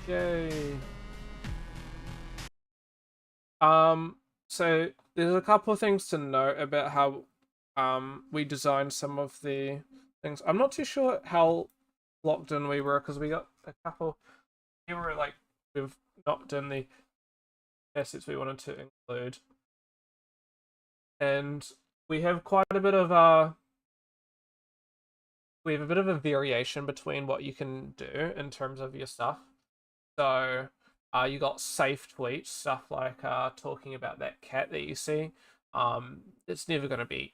Yay. So there's a couple of things to note about how we designed some of the things. I'm not too sure how locked in we were because we got a couple. We were like, we've not done the assets we wanted to include, and we have quite a bit of we have a bit of a variation between what you can do in terms of your stuff. So you got safe tweets, stuff like talking about that cat that you see. It's never going to be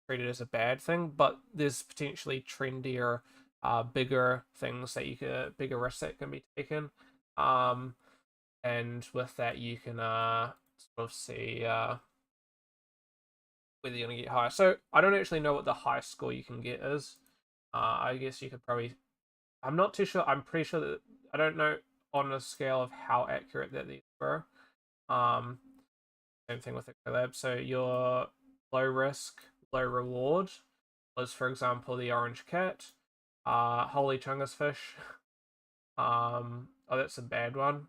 treated as a bad thing, but there's potentially trendier, bigger things that you could, bigger risks that can be taken. And with that, you can sort of see whether you're going to get higher. So I don't actually know what the highest score you can get is. I guess you could probably. I'm not too sure. I'm pretty sure that I don't know on a scale of how accurate that these were. Same thing with the collab. So your low risk, low reward was, for example, the orange cat, holy chungus fish. Oh, that's a bad one.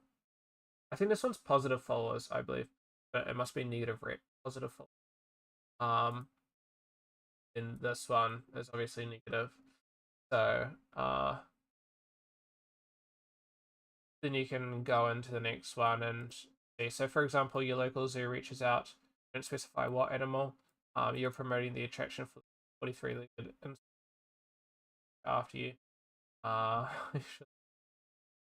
I think this one's positive followers, I believe, but it must be negative rep. Positive followers. And this one is obviously negative. So, then you can go into the next one and see. So, for example, your local zoo reaches out, don't specify what animal. You're promoting the attraction for 43-legged after you.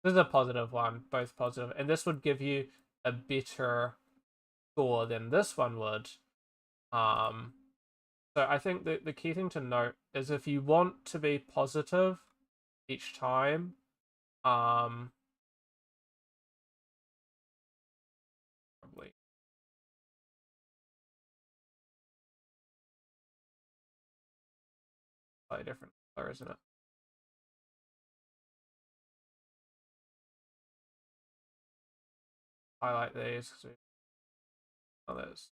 This is a positive one, both positive, and this would give you a better score than this one would. So I think that the key thing to note is if you want to be positive each time, probably slightly different color, isn't it? Highlight these because we others.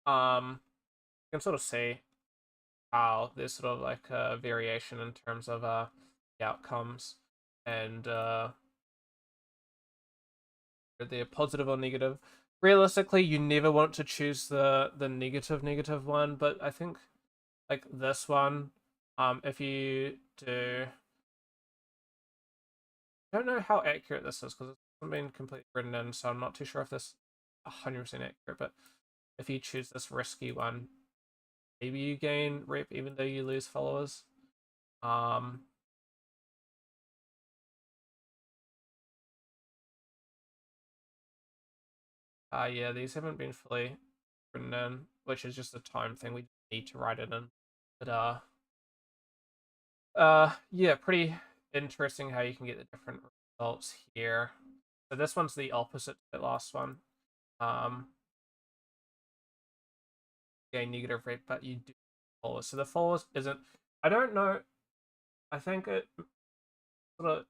You can sort of see how there's sort of like a variation in terms of the outcomes, and they're positive or negative. Realistically, you never want to choose the negative one, but I think like this one, If you do, I don't know how accurate this is because it hasn't been completely written in, so I'm not too sure if this is 100% accurate. But if you choose this risky one, maybe you gain rep even though you lose followers. Yeah, these haven't been fully written in, which is just a time thing. We need to write it in. But yeah, pretty interesting how you can get the different results here. So this one's the opposite to the last one. Gain negative rate, but you do followers. So the followers isn't. I don't know. I think it sort of.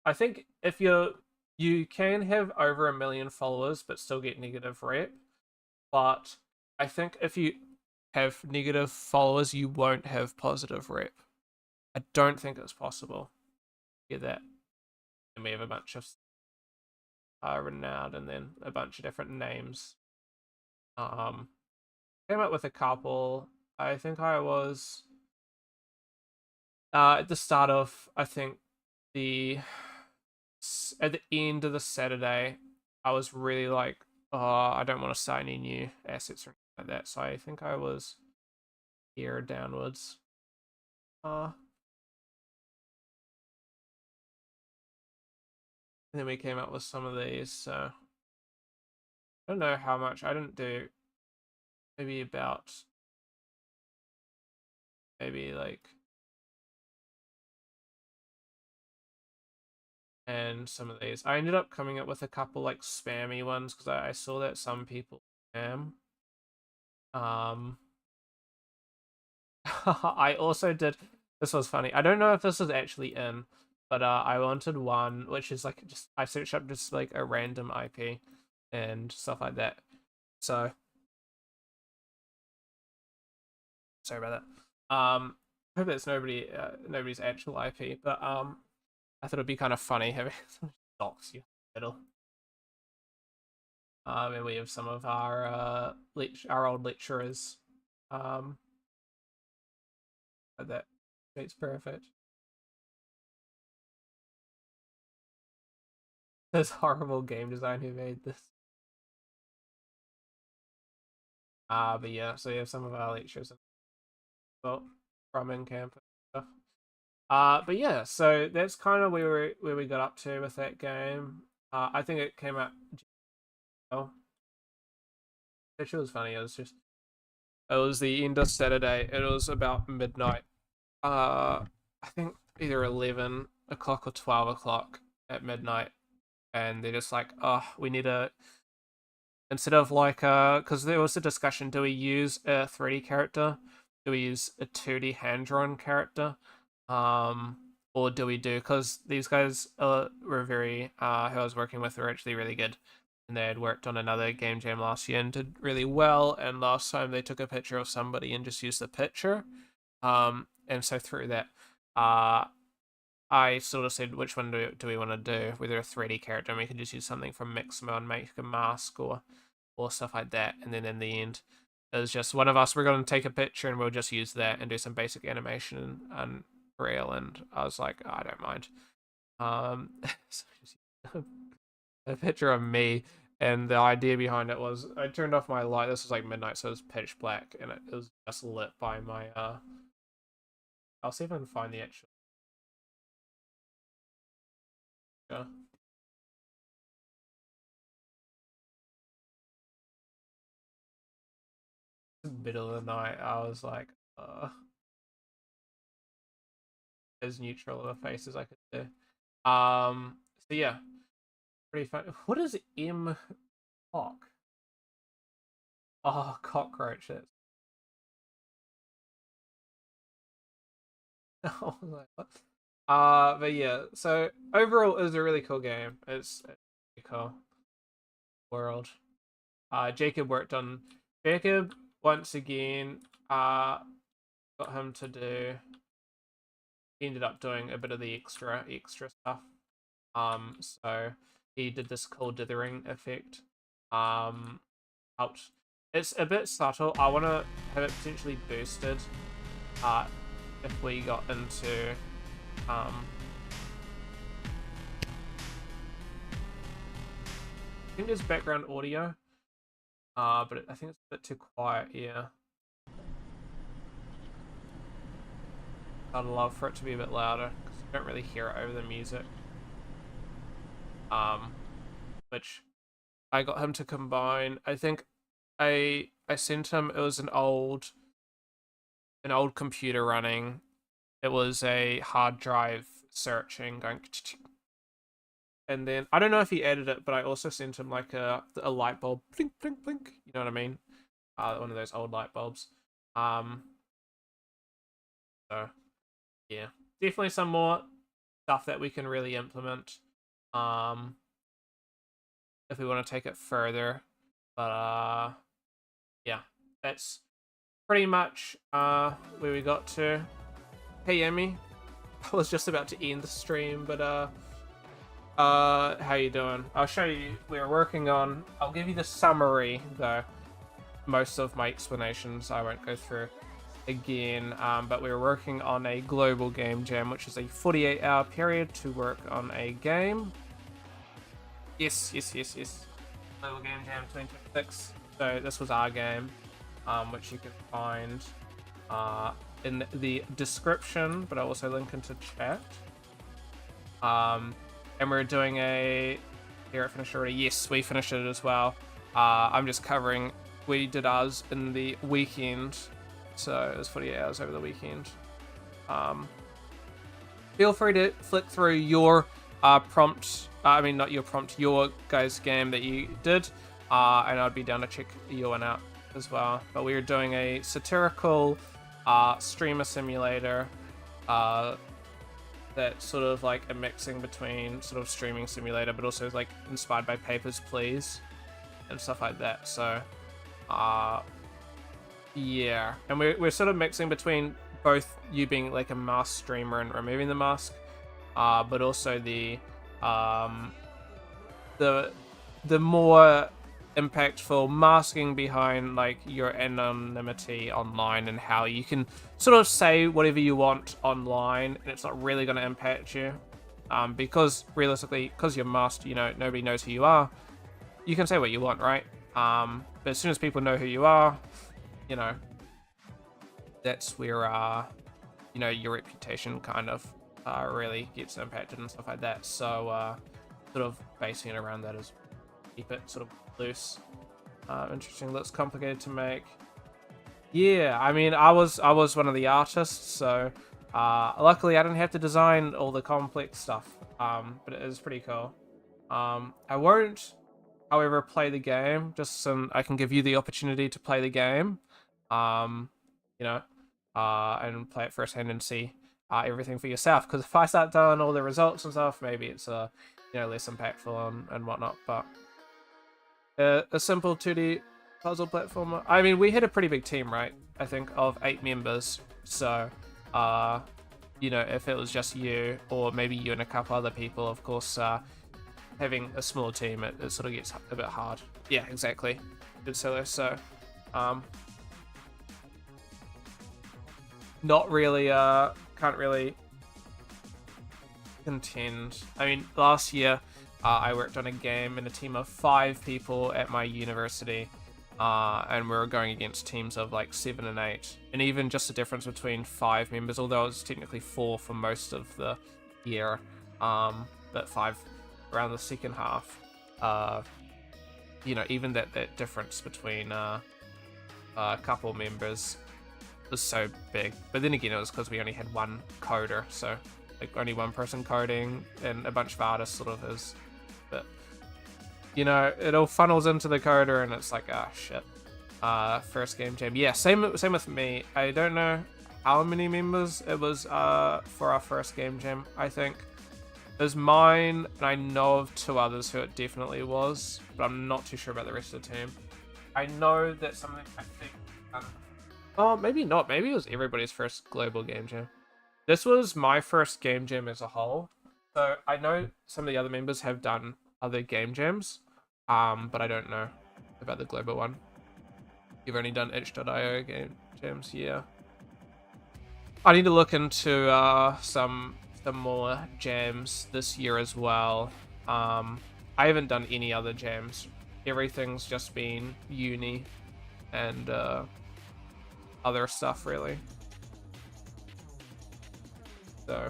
I think if you can have over 1 million followers but still get negative rep, but I think if you have negative followers, you won't have positive rep. I don't think it's possible. Get that? And we have a bunch of written out, and then a bunch of different names. Came up with a couple. I think I was at the start of the at the end of the Saturday. I was really like, oh, I don't want to sign any new assets or anything like that. So I think I was here downwards. And then we came up with some of these. So I don't know how much. I didn't do maybe about maybe like and some of these. I ended up coming up with a couple like spammy ones because I saw that some people spam. I also did. This was funny. I don't know if this is actually in, but I wanted one which is like just I searched up just like a random IP and stuff like that. So sorry about that. Hope it's nobody's actual IP, but I thought it'd be kind of funny having docs you middle. And we have some of our our old lecturers. That it's perfect. This horrible game design who made this. But yeah, so you have some of our lectures well from in camp and stuff. But yeah, so that's kind of where we got up to with that game. I think it came out. Oh, which was funny. It was the end of Saturday. It was about midnight. I think either 11 o'clock or 12 o'clock at midnight, and they're just like, oh, we need a instead of like because there was a discussion: do we use a 3D character? Do we use a 2D hand drawn character? Or do we do because these guys were very who I was working with were actually really good, and they had worked on another game jam last year and did really well. And last time they took a picture of somebody and just used the picture. And so through that, I sort of said, which one do we want to do? Whether a 3D character, and we could just use something from Mixamo and make a mask or stuff like that. And then in the end, it was just one of us. We're going to take a picture and we'll just use that and do some basic animation and real. And I was like, oh, I don't mind. So just a picture of me. And the idea behind it was I turned off my light. This was like midnight, so it was pitch black, and it was just lit by my. I'll see if I can find the actual. Yeah. Middle of the night, I was like, as neutral of a face as I could do. So yeah, pretty fun. What is M cock? Oh, cockroaches. Oh, like, what? But yeah, so overall, it was a really cool game. It's really cool world. Jacob worked on Jacob once again. Got him to do. He ended up doing a bit of the extra stuff. So he did this cool dithering effect. Helped. It's a bit subtle. I want to have it potentially boosted. if we got into I think there's background audio, but I think it's a bit too quiet. Yeah, I'd love for it to be a bit louder because you don't really hear it over the music. Which I got him to combine. I think I sent him. It was an old computer running. It was a hard drive searching going, and then I don't know if he added it, but I also sent him like a light bulb, blink blink blink. You know what I mean? One of those old light bulbs. So yeah, definitely some more stuff that we can really implement. If we want to take it further, but yeah, that's pretty much where we got to. Hey Emmy, I was just about to end the stream, but how you doing? I'll show you. We're working on. I'll give you the summary though. Most of my explanations I won't go through again, but we're working on a global game jam, which is a 48-hour period to work on a game. Yes. Global Game Jam 2026. So this was our game, which you can find in the description, but I'll also link into chat. And we're doing a... Here, it finished already. Yes, we finished it as well. I'm just covering... We did ours in the weekend, so it was 48 hours over the weekend. Feel free to flick through your prompt... I mean, not your prompt, your guys' game that you did, and I'd be down to check your one out as well. But we were doing a satirical streamer simulator that's sort of like a mixing between sort of streaming simulator, but also like inspired by Papers, Please, and stuff like that. So, yeah, and we're sort of mixing between both you being like a mask streamer and removing the mask, but also the more impactful masking behind like your anonymity online and how you can sort of say whatever you want online and it's not really going to impact you, because realistically, because you're masked, you know, nobody knows who you are. You can say what you want, right? But as soon as people know who you are, you know, that's where you know, your reputation kind of really gets impacted and stuff like that. So sort of basing it around that is keep it sort of loose. Interesting. Looks complicated to make. Yeah, I mean, I was one of the artists, so luckily I didn't have to design all the complex stuff. But it is pretty cool. I won't, however, play the game just so I can give you the opportunity to play the game. You know, and play it firsthand and see everything for yourself. Because if I start telling all the results and stuff, maybe it's you know, less impactful and whatnot. But a simple 2D puzzle platformer. I mean, we had a pretty big team, right? I think of 8 members. So, you know, if it was just you or maybe you and a couple other people, of course, having a small team, it sort of gets a bit hard. Yeah, exactly. Good solo. So, not really, can't really contend. I mean, last year, I worked on a game in a team of 5 people at my university, and we were going against teams of like 7 and 8, and even just the difference between 5 members, although it was technically 4 for most of the year, but 5 around the second half. You know, even that difference between a couple members was so big. But then again, it was because we only had one coder, so like only one person coding and a bunch of artists sort of is. But you know, it all funnels into the coder and it's like, ah, shit. First game jam. Yeah, same with me. I don't know how many members it was for our first game jam. I think it was mine, and I know of 2 others who it definitely was, but I'm not too sure about the rest of the team. I know that something, I think, oh, maybe not. Maybe it was everybody's first global game jam. This was my first game jam as a whole. So I know some of the other members have done other game jams, but I don't know about the global one. You've only done itch.io game jams, yeah. I need to look into some more jams this year as well. I haven't done any other jams. Everything's just been uni and other stuff really. So,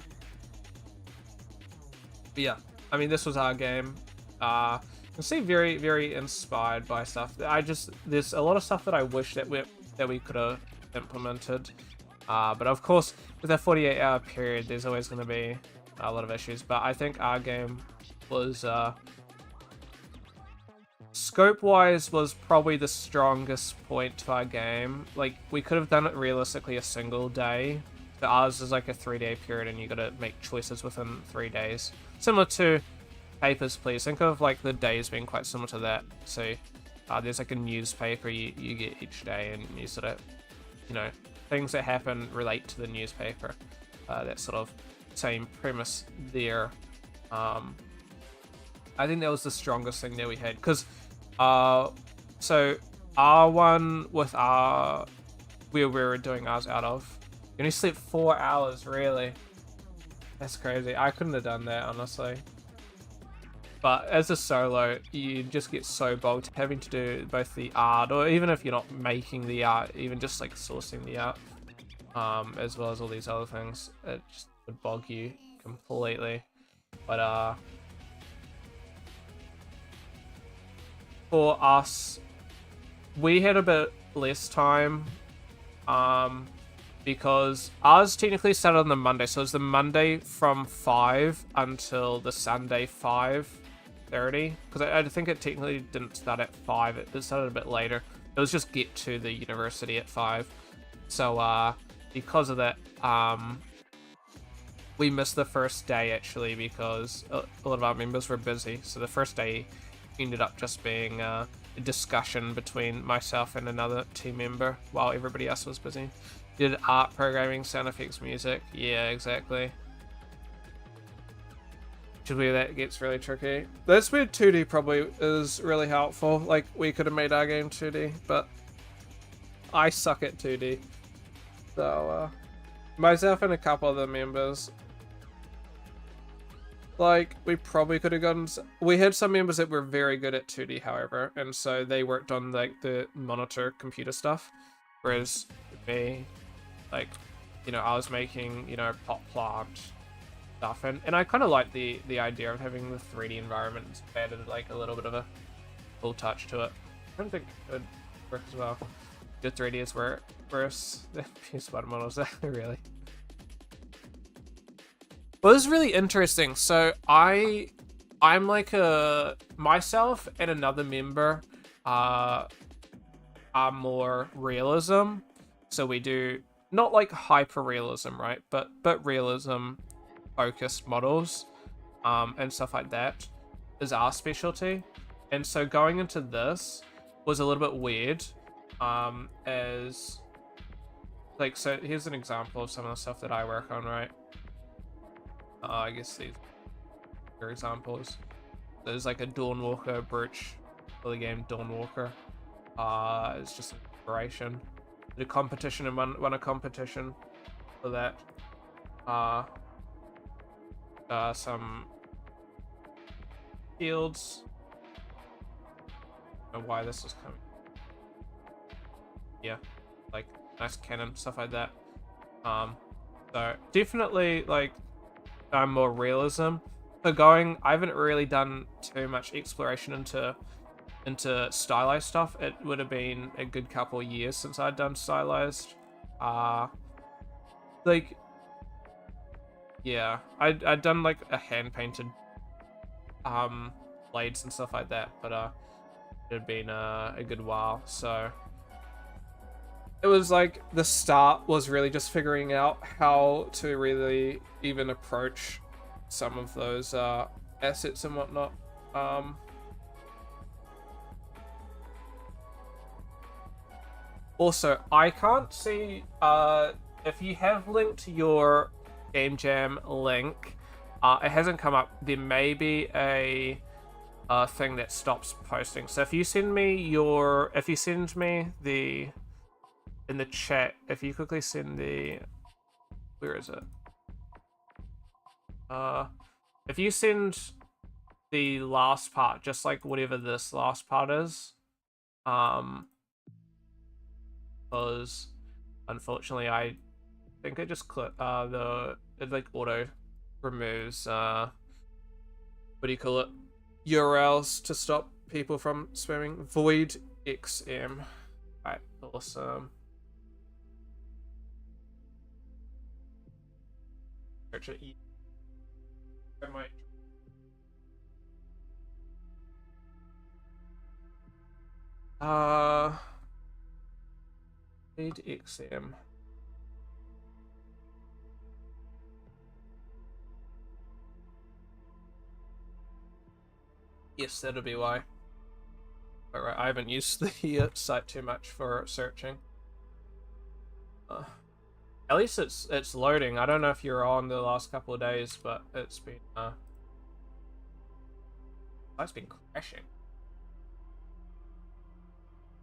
but yeah, I mean, this was our game. You can see very, very inspired by stuff. There's a lot of stuff that I wish that we could have implemented. But of course, with that 48-hour period, there's always going to be a lot of issues. But I think our game was, scope-wise, was probably the strongest point to our game. Like, we could have done it realistically a single day. But ours is like a 3-day period, and you got to make choices within 3 days. Similar to Papers, Please. Think of like the days being quite similar to that. So there's like a newspaper you get each day, and you sort of, you know, things that happen relate to the newspaper. That sort of same premise there. I think that was the strongest thing that we had, because so our one with our where we were doing ours out of, you only sleep 4 hours, really. That's crazy. I couldn't have done that, honestly. But as a solo, you just get so bogged having to do both the art, or even if you're not making the art, even just like sourcing the art, as well as all these other things, it just would bog you completely. But for us, we had a bit less time, because ours technically started on the Monday, so it was the Monday from 5 until the Sunday 5:30, because I think it technically didn't start at 5, it started a bit later. It was just get to the university at 5. So because of that, we missed the first day actually, because a lot of our members were busy. So the first day ended up just being a discussion between myself and another team member while everybody else was busy. Did art, programming, sound effects, music. Yeah, exactly. Which is where that gets really tricky. That's where 2D probably is really helpful. Like, we could have made our game 2D, but I suck at 2D. So, myself and a couple of the members, like, we probably could have gotten... We had some members that were very good at 2D, however, and so they worked on, like, the monitor computer stuff, whereas me, like, you know, I was making, you know, pot plant stuff, and I kind of like the idea of having the 3D environment added, like, a little bit of a cool touch to it. I don't think it would work as well. The 3D is worse than PS1 models, really. Well, this is really interesting. So I'm like myself and another member are more realism. So we do not like hyper realism, right? But realism focused models, and stuff like that is our specialty. And so going into this was a little bit weird, as like, so here's an example of some of the stuff that I work on, right? I guess these are examples. There's like a Dawnwalker brooch for the game Dawnwalker. It's just an inspiration. Did a competition and won a competition for that. Some fields. I don't know why this is coming. Yeah, like nice cannon, stuff like that. So definitely like more realism. So I haven't really done too much exploration into stylized stuff. It would have been a good couple of years since I'd done stylized. Like, yeah, I'd done like a hand painted blades and stuff like that, but it had been a good while. So it was like the start was really just figuring out how to really even approach some of those assets and whatnot. Also, I can't see if you have linked your Game Jam link. It hasn't come up. There may be a thing that stops posting. So if you send me in the chat, if you quickly send the Where is it? If you send the last part, just like whatever this last part is, because unfortunately I think it just it like auto removes what do you call it, URLs to stop people from spamming. Void XM. Right, awesome. Search it. I might. Void XM. Yes, that'll be why. Alright, I haven't used the site too much for searching. At least it's loading. I don't know if you're on the last couple of days, but it's been it's been crashing.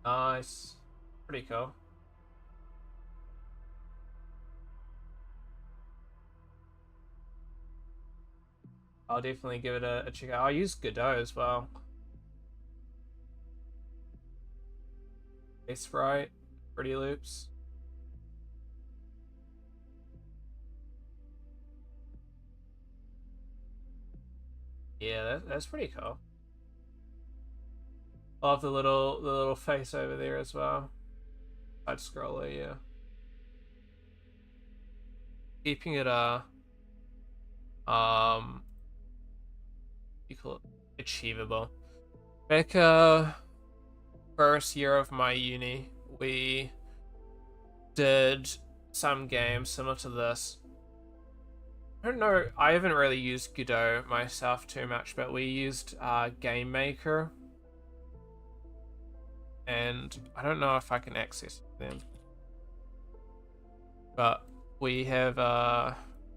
Nice. Pretty cool. I'll definitely give it a check out. I'll use Godot as well. Sprite, Pretty Loops. Yeah, that's pretty cool. Love the little face over there as well. Side scroller, yeah. Keeping it you call it achievable. Back first year of my uni, we did some games similar to this. I don't know, I haven't really used Godot myself too much, but we used Game Maker. And I don't know if I can access them. But we have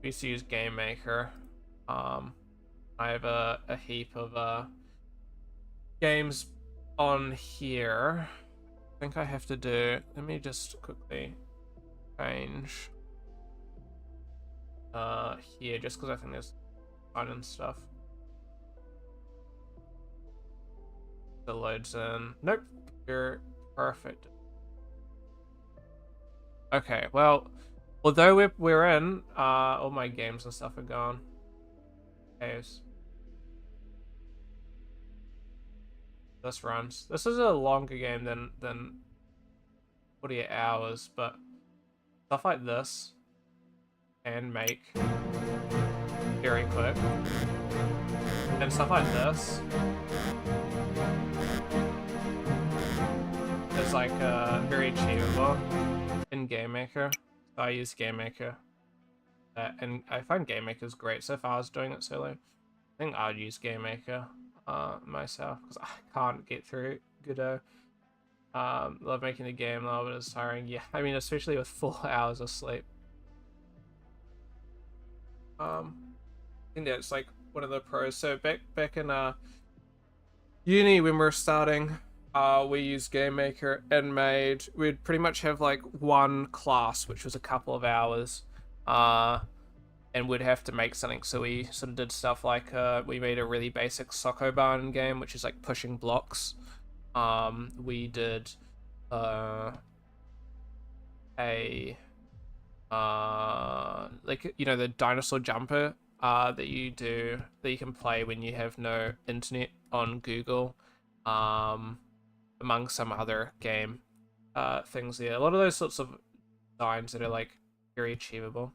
we used to use Game Maker. I have a heap of games on here. I think I have to do, let me just quickly change here, just because I think there's fun and stuff. It loads in. Nope, you're perfect. Okay, well, although we're in, all my games and stuff are gone. Caves. This runs. This is a longer game than 48 hours, but stuff like this can make very quick. And stuff like this is like very achievable in Game Maker. So I use Game Maker. And I find Game Maker's great. So if I was doing it solo, I think I'd use Game Maker myself, because I can't get through Godot. Love making the game, love it, it's tiring. Yeah, I mean, especially with 4 hours of sleep. I think that's like one of the pros. So back in uni, when we were starting, we used Game Maker and we'd pretty much have like one class, which was a couple of hours, and we'd have to make something. So we sort of did stuff like we made a really basic Sokoban game, which is like pushing blocks. We did like, you know, the dinosaur jumper that you can play when you have no internet on Google, among some other game things there. A lot of those sorts of designs that are like very achievable.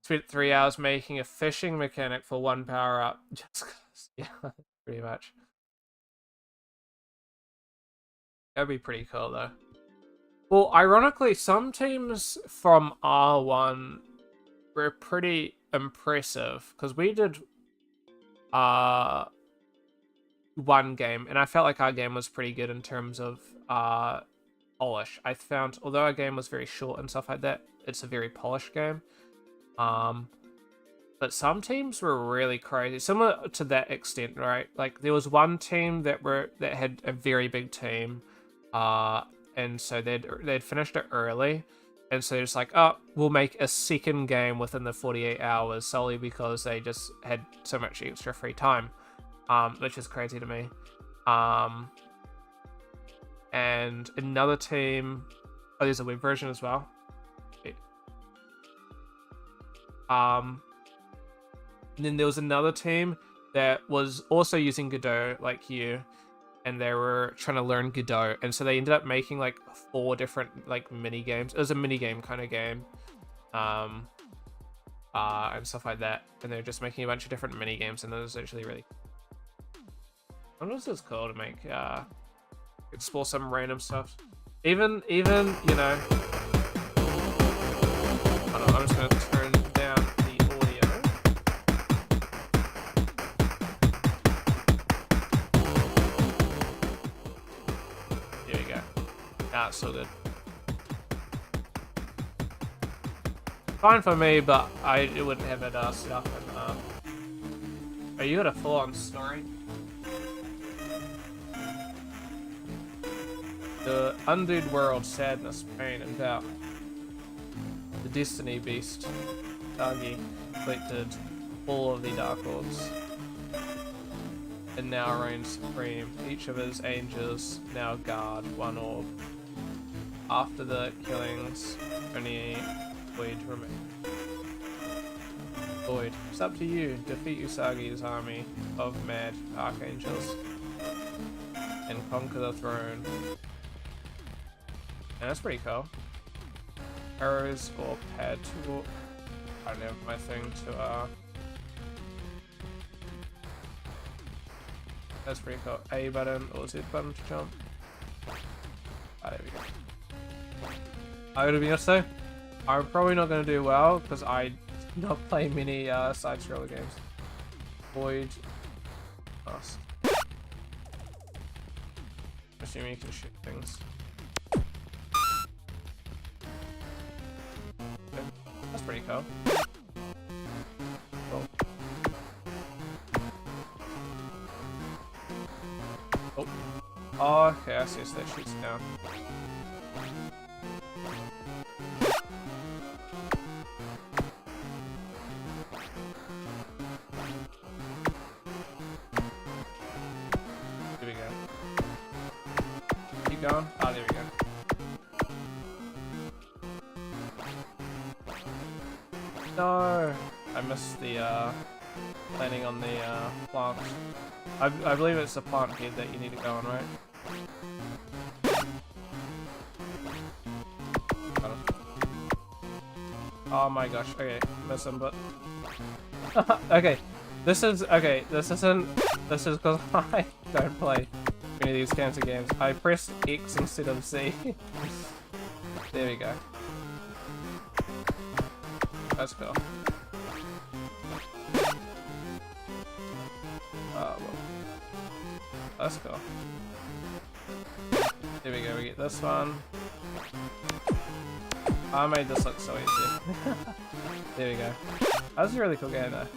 Spent 3 hours making a fishing mechanic for 1 power up, just 'cause, yeah, pretty much. That'd be pretty cool though. Well, ironically, some teams from R1 were pretty impressive, because we did one game, and I felt like our game was pretty good in terms of polish. I found, although our game was very short and stuff like that, it's a very polished game. But some teams were really crazy, similar to that extent, right? Like there was one team that had a very big team, and so they'd finished it early, And so it's like, oh, we'll make a second game within the 48 hours solely because they just had so much extra free time, which is crazy to me. And another team, oh, there's a web version as well. And then there was another team that was also using Godot like you, and they were trying to learn Godot, and so they ended up making like 4 different like mini games. It was a mini game kind of game, and stuff like that. And they're just making a bunch of different mini games, and it was actually really. What was this called to make? Explore some random stuff. Even you know. Hold on, I'm just gonna turn down the audio. There we go. Now it's so good. Fine for me, but it wouldn't have it set up. And oh, you got a full-on story. The Undead World, Sadness, Pain, and Doubt. The Destiny Beast, Dagi, collected all of the Dark Orbs, and now reigns supreme. Each of his angels now guard one orb. After the killings, only Void remains. Void, it's up to you. Defeat Usagi's army of mad archangels and conquer the throne. And that's pretty cool. Arrows or pad tool. I don't have my thing to that's pretty cool. A button or Z button to jump. There we go. I'm gonna be honest though, I'm probably not gonna do well because I do not play many side scroller games. Void. Us. Assuming you can shoot things. That's pretty cool. Cool. Oh. Oh, okay, I see, so that shoots down. Here we go. Keep going. Ah, there we go. No! I missed the landing on the plant. I believe it's the plant head that you need to go on, right? Oh my gosh, okay, miss him, but... okay, this is because I don't play any of these kinds of games. I pressed X instead of C. There we go. That's cool. Oh, well. That's cool. There we go, we get this one. I made this look so easy. There we go. That was a really cool game though.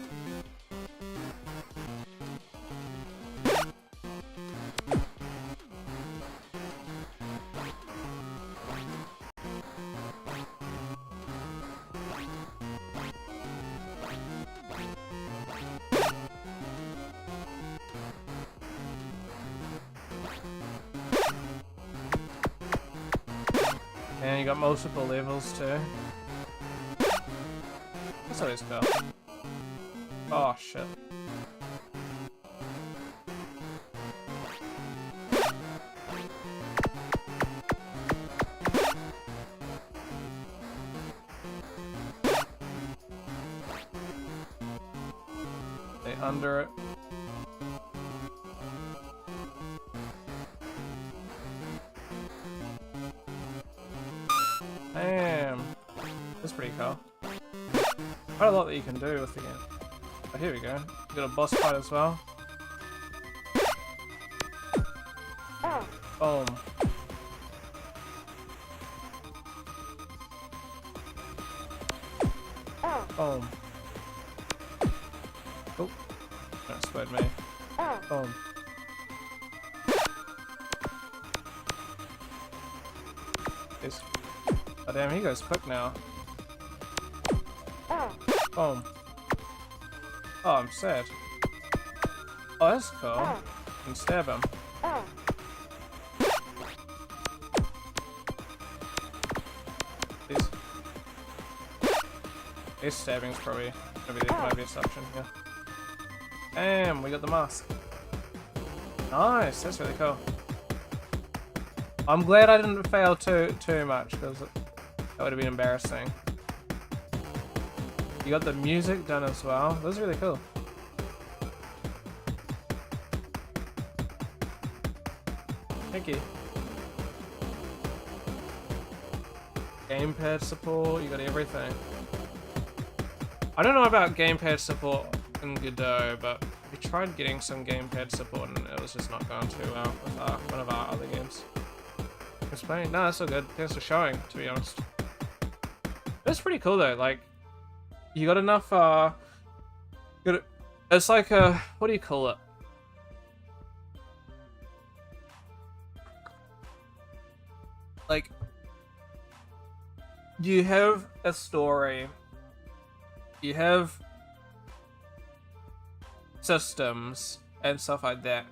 And you got multiple levels too. That's always cool. Oh shit. Stay under it. Damn. That's pretty cool. Quite a lot that you can do with the game. Oh, here we go. You got a boss fight as well. Boom. Boom. Oh. That split me. Boom. Yes. damn, he goes quick now. Boom. Oh, I'm sad. Oh, that's cool. I can stab him. His stabbing's probably gonna be the obvious option here. Damn, we got the mask. Nice, that's really cool. I'm glad I didn't fail too much, because that would have been embarrassing. You got the music done as well. That was really cool. Thank you. Gamepad support, you got everything. I don't know about gamepad support in Godot, but we tried getting some gamepad support and it was just not going too well with one of our other games. Explain? No, that's all good. Thanks for showing, to be honest. It's pretty cool though, like, you got enough, it's like a, what do you call it? Like, you have a story, you have systems and stuff like that,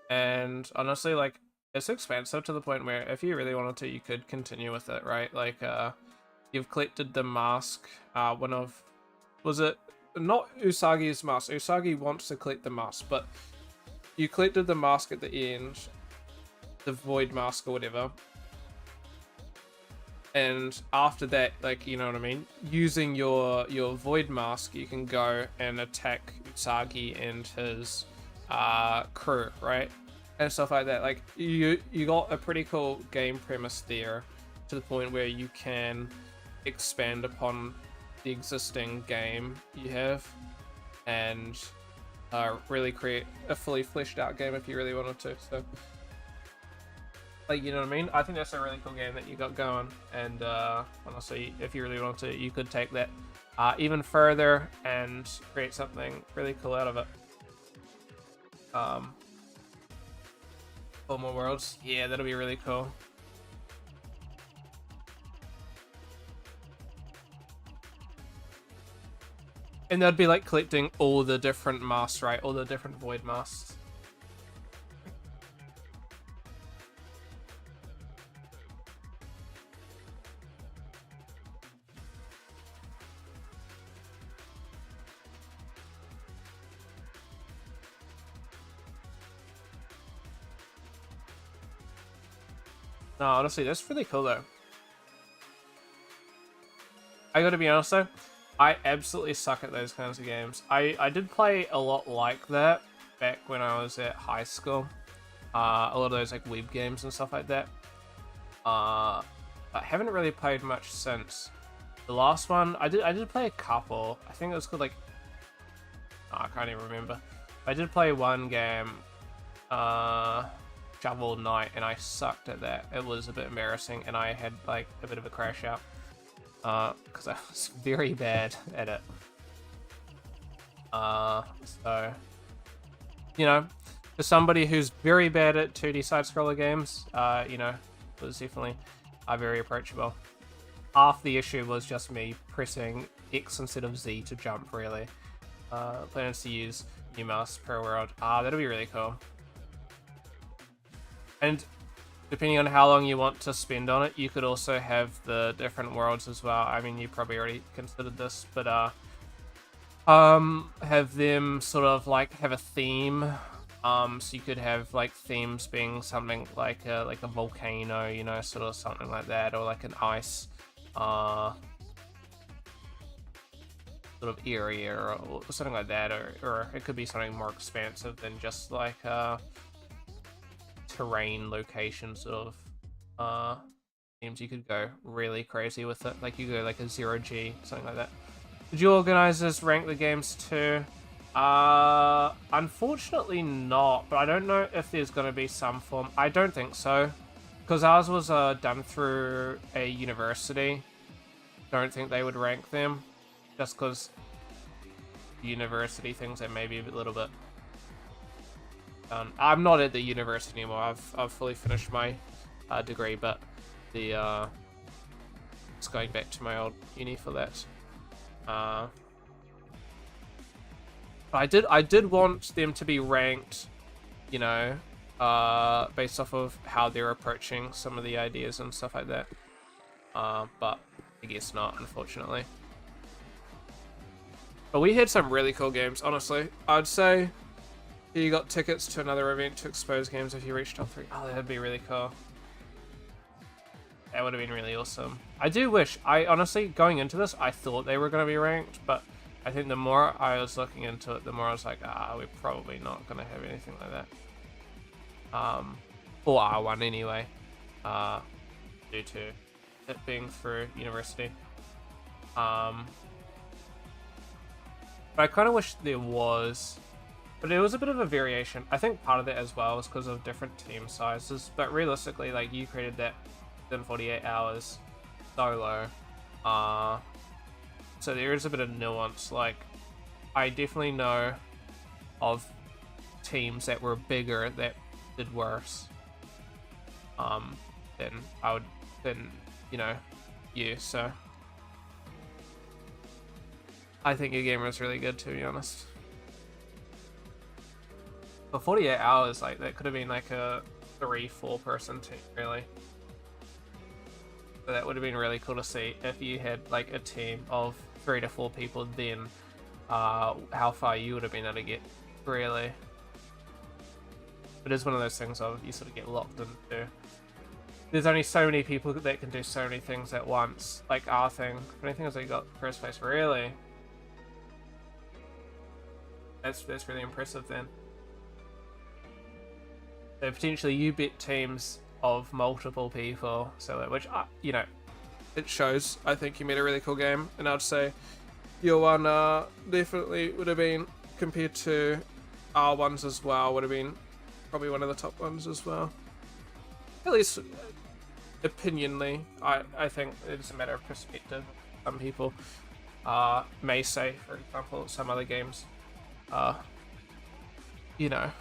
and honestly, like, it's expansive to the point where if you really wanted to, you could continue with it, right? Like, you've collected the mask, one of, was it not Usagi's mask? Usagi wants to collect the mask, but you collected the mask at the end, the void mask or whatever. And after that, like, you know what I mean? Using your void mask, you can go and attack Usagi and his crew, right? And stuff like that. Like, you got a pretty cool game premise there, to the point where you can expand upon the existing game you have and really create a fully fleshed out game if you really wanted to. So, like, you know what I mean? I think that's a really cool game that you got going, and honestly, if you really wanted to, you could take that even further and create something really cool out of it. 4 more worlds, yeah, that'll be really cool. And that'd be like collecting all the different masks, right? All the different void masks. No, honestly, that's really cool though. I gotta be honest though, I absolutely suck at those kinds of games. I did play a lot like that back when I was at high school. A lot of those like web games and stuff like that. I haven't really played much since. The last one, I did play a couple. I think it was called like, oh, I can't even remember. I did play one game, Shovel Knight, and I sucked at that. It was a bit embarrassing, and I had like a bit of a crash out because I was very bad at it. So, you know, for somebody who's very bad at 2D side-scroller games, you know, it was definitely very approachable. Half the issue was just me pressing X instead of Z to jump, really. Plans to use new mouse per world. That'll be really cool. And depending on how long you want to spend on it, you could also have the different worlds as well. I mean, you probably already considered this, but have them sort of like have a theme. So you could have like themes being something like a volcano, you know, sort of something like that, or like an ice sort of area or something like that, or it could be something more expansive than just like terrain location sort of themes. You could go really crazy with it, like you go like a 0G, something like that. Did you organizers rank the games too? Unfortunately not, but I don't know if there's going to be some form. I don't think so, because ours was done through a university. Don't think they would rank them, just because university things, they may be a little bit done. I'm not at the university anymore. I've fully finished my degree, but the Just going back to my old uni for that. I did want them to be ranked, you know, based off of how they're approaching some of the ideas and stuff like that. But I guess not, unfortunately. But we had some really cool games, honestly. I'd say you got tickets to another event to expose games if you reach top 3. Oh, that'd be really cool. That would have been really awesome. I do wish, I honestly, going into this, I thought they were going to be ranked, but I think the more I was looking into it, the more I was like, we're probably not going to have anything like that. For R1 anyway, due to it being through university. But I kind of wish there was, but it was a bit of a variation. I think part of it as well was because of different team sizes, but realistically, like, you created that in 48 hours solo, so there is a bit of nuance. Like, I definitely know of teams that were bigger that did worse than you know, you. So I think your game was really good, to be honest. For 48 hours, like, that could have been like a 3-4 person team, really. So that would have been really cool to see if you had like a team of 3 to 4 people, then how far you would have been able to get, really. It is one of those things of you sort of get locked into. There's only so many people that can do so many things at once, like our thing. The only thing is they got first place, really. That's really impressive then. So potentially you beat teams of multiple people, so which, you know, it shows. I think you made a really cool game, and I'd say your one definitely would have been, compared to our ones as well, would have been probably one of the top ones as well. At least opinionally, I think it's a matter of perspective. Some people may say, for example, some other games, you know,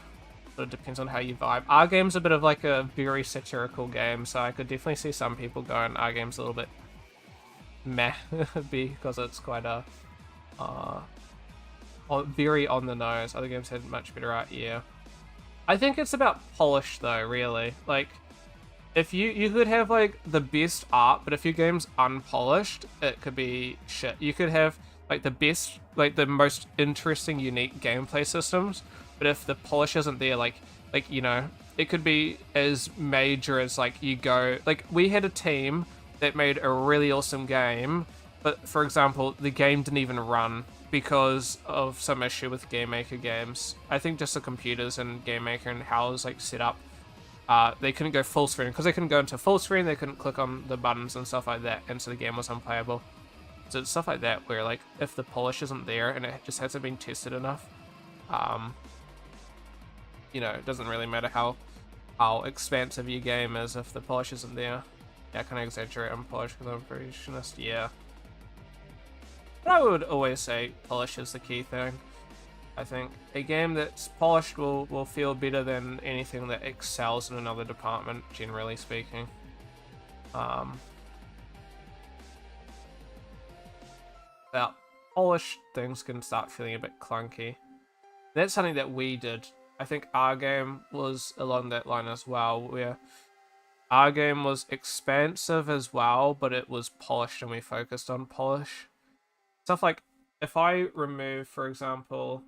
it depends on how you vibe. Our game's a bit of like a very satirical game, so I could definitely see some people going, our game's a little bit meh, because it's quite a very on the nose. Other games had much better art, yeah. I think it's about polish though, really. Like, if you could have like the best art, but if your game's unpolished, it could be shit. You could have like the best, like the most interesting, unique gameplay systems, but if the polish isn't there, like you know, it could be as major as like you go. Like, we had a team that made a really awesome game, but for example, the game didn't even run because of some issue with GameMaker games. I think just the computers and GameMaker and how it was like set up. They couldn't go full screen. Because they couldn't go into full screen, they couldn't click on the buttons and stuff like that, and so the game was unplayable. So it's stuff like that where, like, if the polish isn't there and it just hasn't been tested enough, you know, it doesn't really matter how expansive your game is if the polish isn't there. Yeah, I kind of exaggerate on polish because I'm a perfectionist, yeah. But I would always say polish is the key thing. I think a game that's polished will feel better than anything that excels in another department, generally speaking. Without polished, things can start feeling a bit clunky. That's something that we did. I think our game was along that line as well, where our game was expansive as well, but it was polished and we focused on polish. Stuff like, if I remove, for example,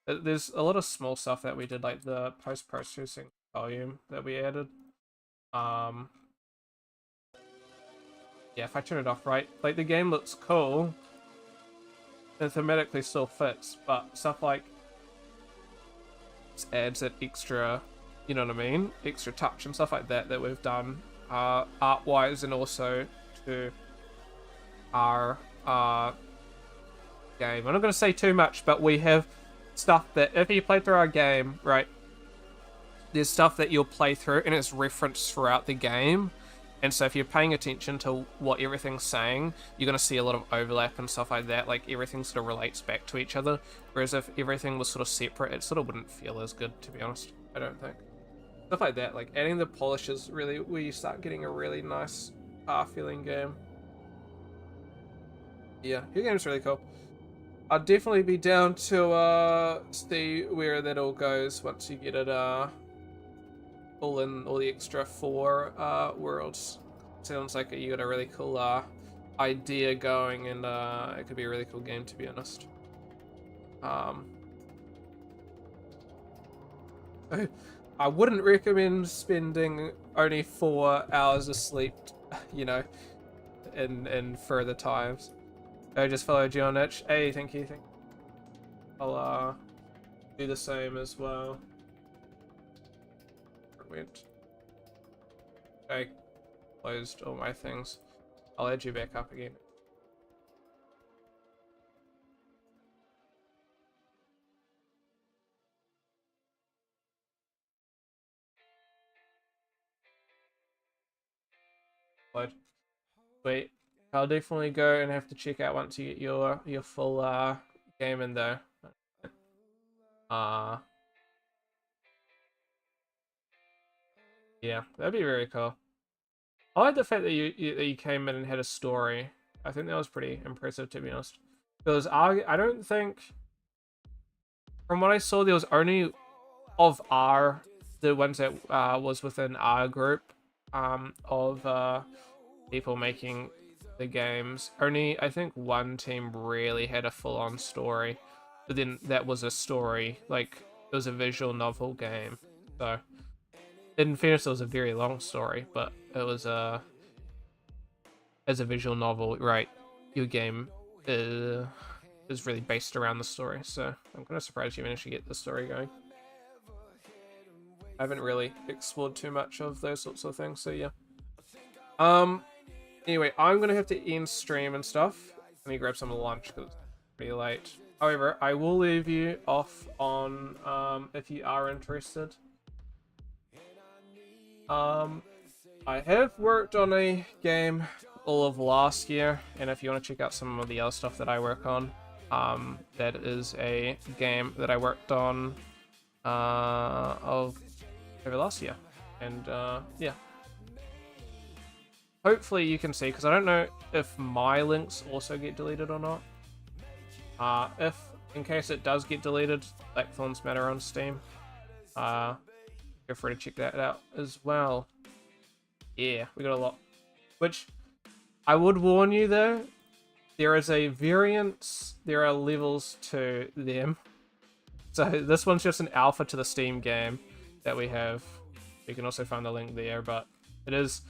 there's a lot of small stuff that we did, like the post-processing volume that we added. Yeah, if I turn it off, right, like the game looks cool, and thematically still fits, but stuff like adds that extra, you know what I mean, extra touch and stuff like that that we've done art-wise, and also to our game. I'm not going to say too much, but we have stuff that if you play through our game, right, there's stuff that you'll play through and it's referenced throughout the game, and so if you're paying attention to what everything's saying, you're going to see a lot of overlap and stuff like that. Like, everything sort of relates back to each other, whereas if everything was sort of separate, it sort of wouldn't feel as good, to be honest. I don't think. Stuff like that, like adding the polish is really where you start getting a really nice feeling game. Yeah, your game's really cool. I'll definitely be down to see where that all goes once you get it all in all the extra 4 worlds. Sounds like you got a really cool idea going, and it could be a really cool game, to be honest. I wouldn't recommend spending only 4 hours of sleep, you know, in further times. I just followed you on Itch. Hey, thank you. I'll do the same as well. Went. I closed all my things. I'll add you back up again. Wait, I'll definitely go and have to check out once you get your full game in there. Yeah, that'd be very cool. I like the fact that you came in and had a story. I think that was pretty impressive, to be honest. Because I don't think, from what I saw, there was only of the ones that was within our group of people making the games. Only I think one team really had a full-on story, but then that was a story, like it was a visual novel game. So in fairness, it was a very long story, but it was as a visual novel, right? Your game is really based around the story. So I'm kind of surprised you managed to get the story going. I haven't really explored too much of those sorts of things, so yeah. Anyway, I'm gonna have to end stream and stuff. Let me grab some lunch because it's pretty late. However, I will leave you off on if you are interested. I have worked on a game all of last year, and if you want to check out some of the other stuff that I work on, that is a game that I worked on of over last year, and yeah. Hopefully you can see, because I don't know if my links also get deleted or not. If, in case it does get deleted, Black Thorns Matter on Steam, feel free to check that out as well. Yeah, we got a lot. Which, I would warn you though, there is a variance, there are levels to them. So this one's just an alpha to the Steam game that we have. You can also find the link there, but it is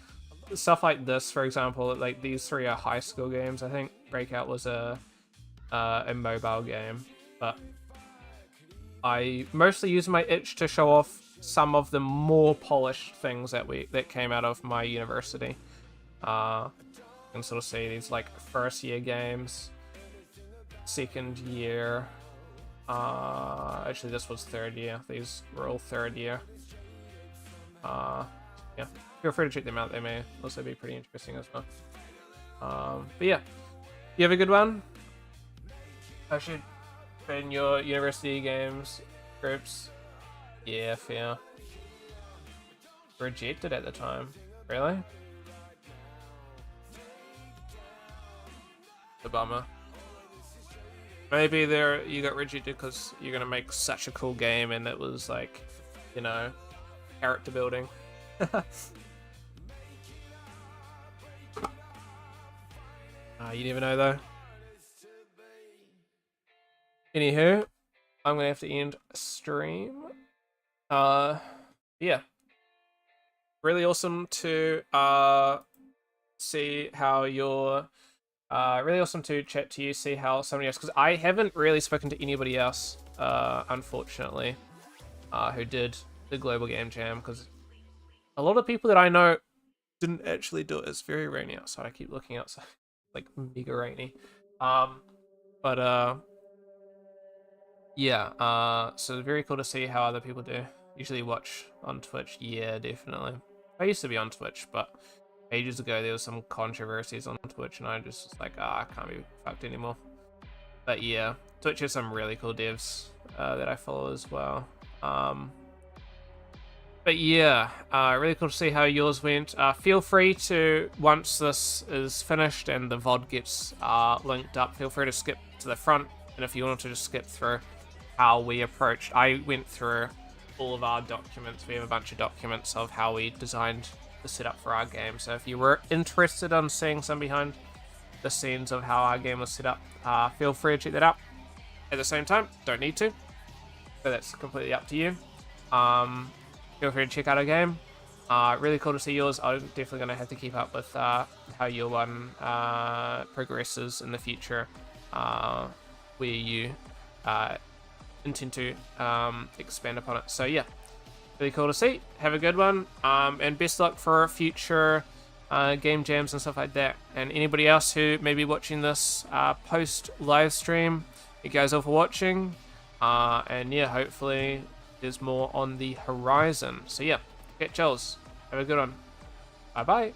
stuff like this, for example, like these 3 are high school games. I think Breakout was a mobile game, but I mostly use my itch to show off some of the more polished things that came out of my university. You can sort of see these like first year games, second year. Actually, this was third year. These were all third year. Yeah, feel free to check them out. They may also be pretty interesting as well. But yeah, you have a good one. I should in your university games groups. Yeah, fair. Rejected at the time. Really? The bummer. Maybe you got rejected because you're gonna make such a cool game and it was like, you know, character building. You never know though. Anywho, I'm gonna have to end stream. Yeah. Really awesome to see how you're really awesome to chat to you, see how somebody else, because I haven't really spoken to anybody else, unfortunately, who did the Global Game Jam, because a lot of people that I know didn't actually do it. It's very rainy outside. I keep looking outside, like mega rainy. Yeah, so it's very cool to see how other people do. Usually watch on Twitch. Yeah, definitely. I used to be on Twitch, but ages ago there was some controversies on Twitch and I just was like, I can't be fucked anymore. But yeah, Twitch has some really cool devs that I follow as well. But yeah, really cool to see how yours went. Feel free to, once this is finished and the VOD gets linked up, feel free to skip to the front. And if you want to just skip through how we approached, I went through all of our documents. We have a bunch of documents of how we designed the setup for our game. So if you were interested in seeing some behind the scenes of how our game was set up, feel free to check that out. At the same time, don't need to. So that's completely up to you. Feel free to check out our game. Really cool to see yours. I'm definitely going to have to keep up with how your one progresses in the future, where you intend to expand upon it. So yeah, really cool to see. Have a good one, and best luck for future game jams and stuff like that. And anybody else who may be watching this post live stream, you guys all for watching. And yeah, hopefully there's more on the horizon. So yeah, get chills. Have a good one. Bye bye.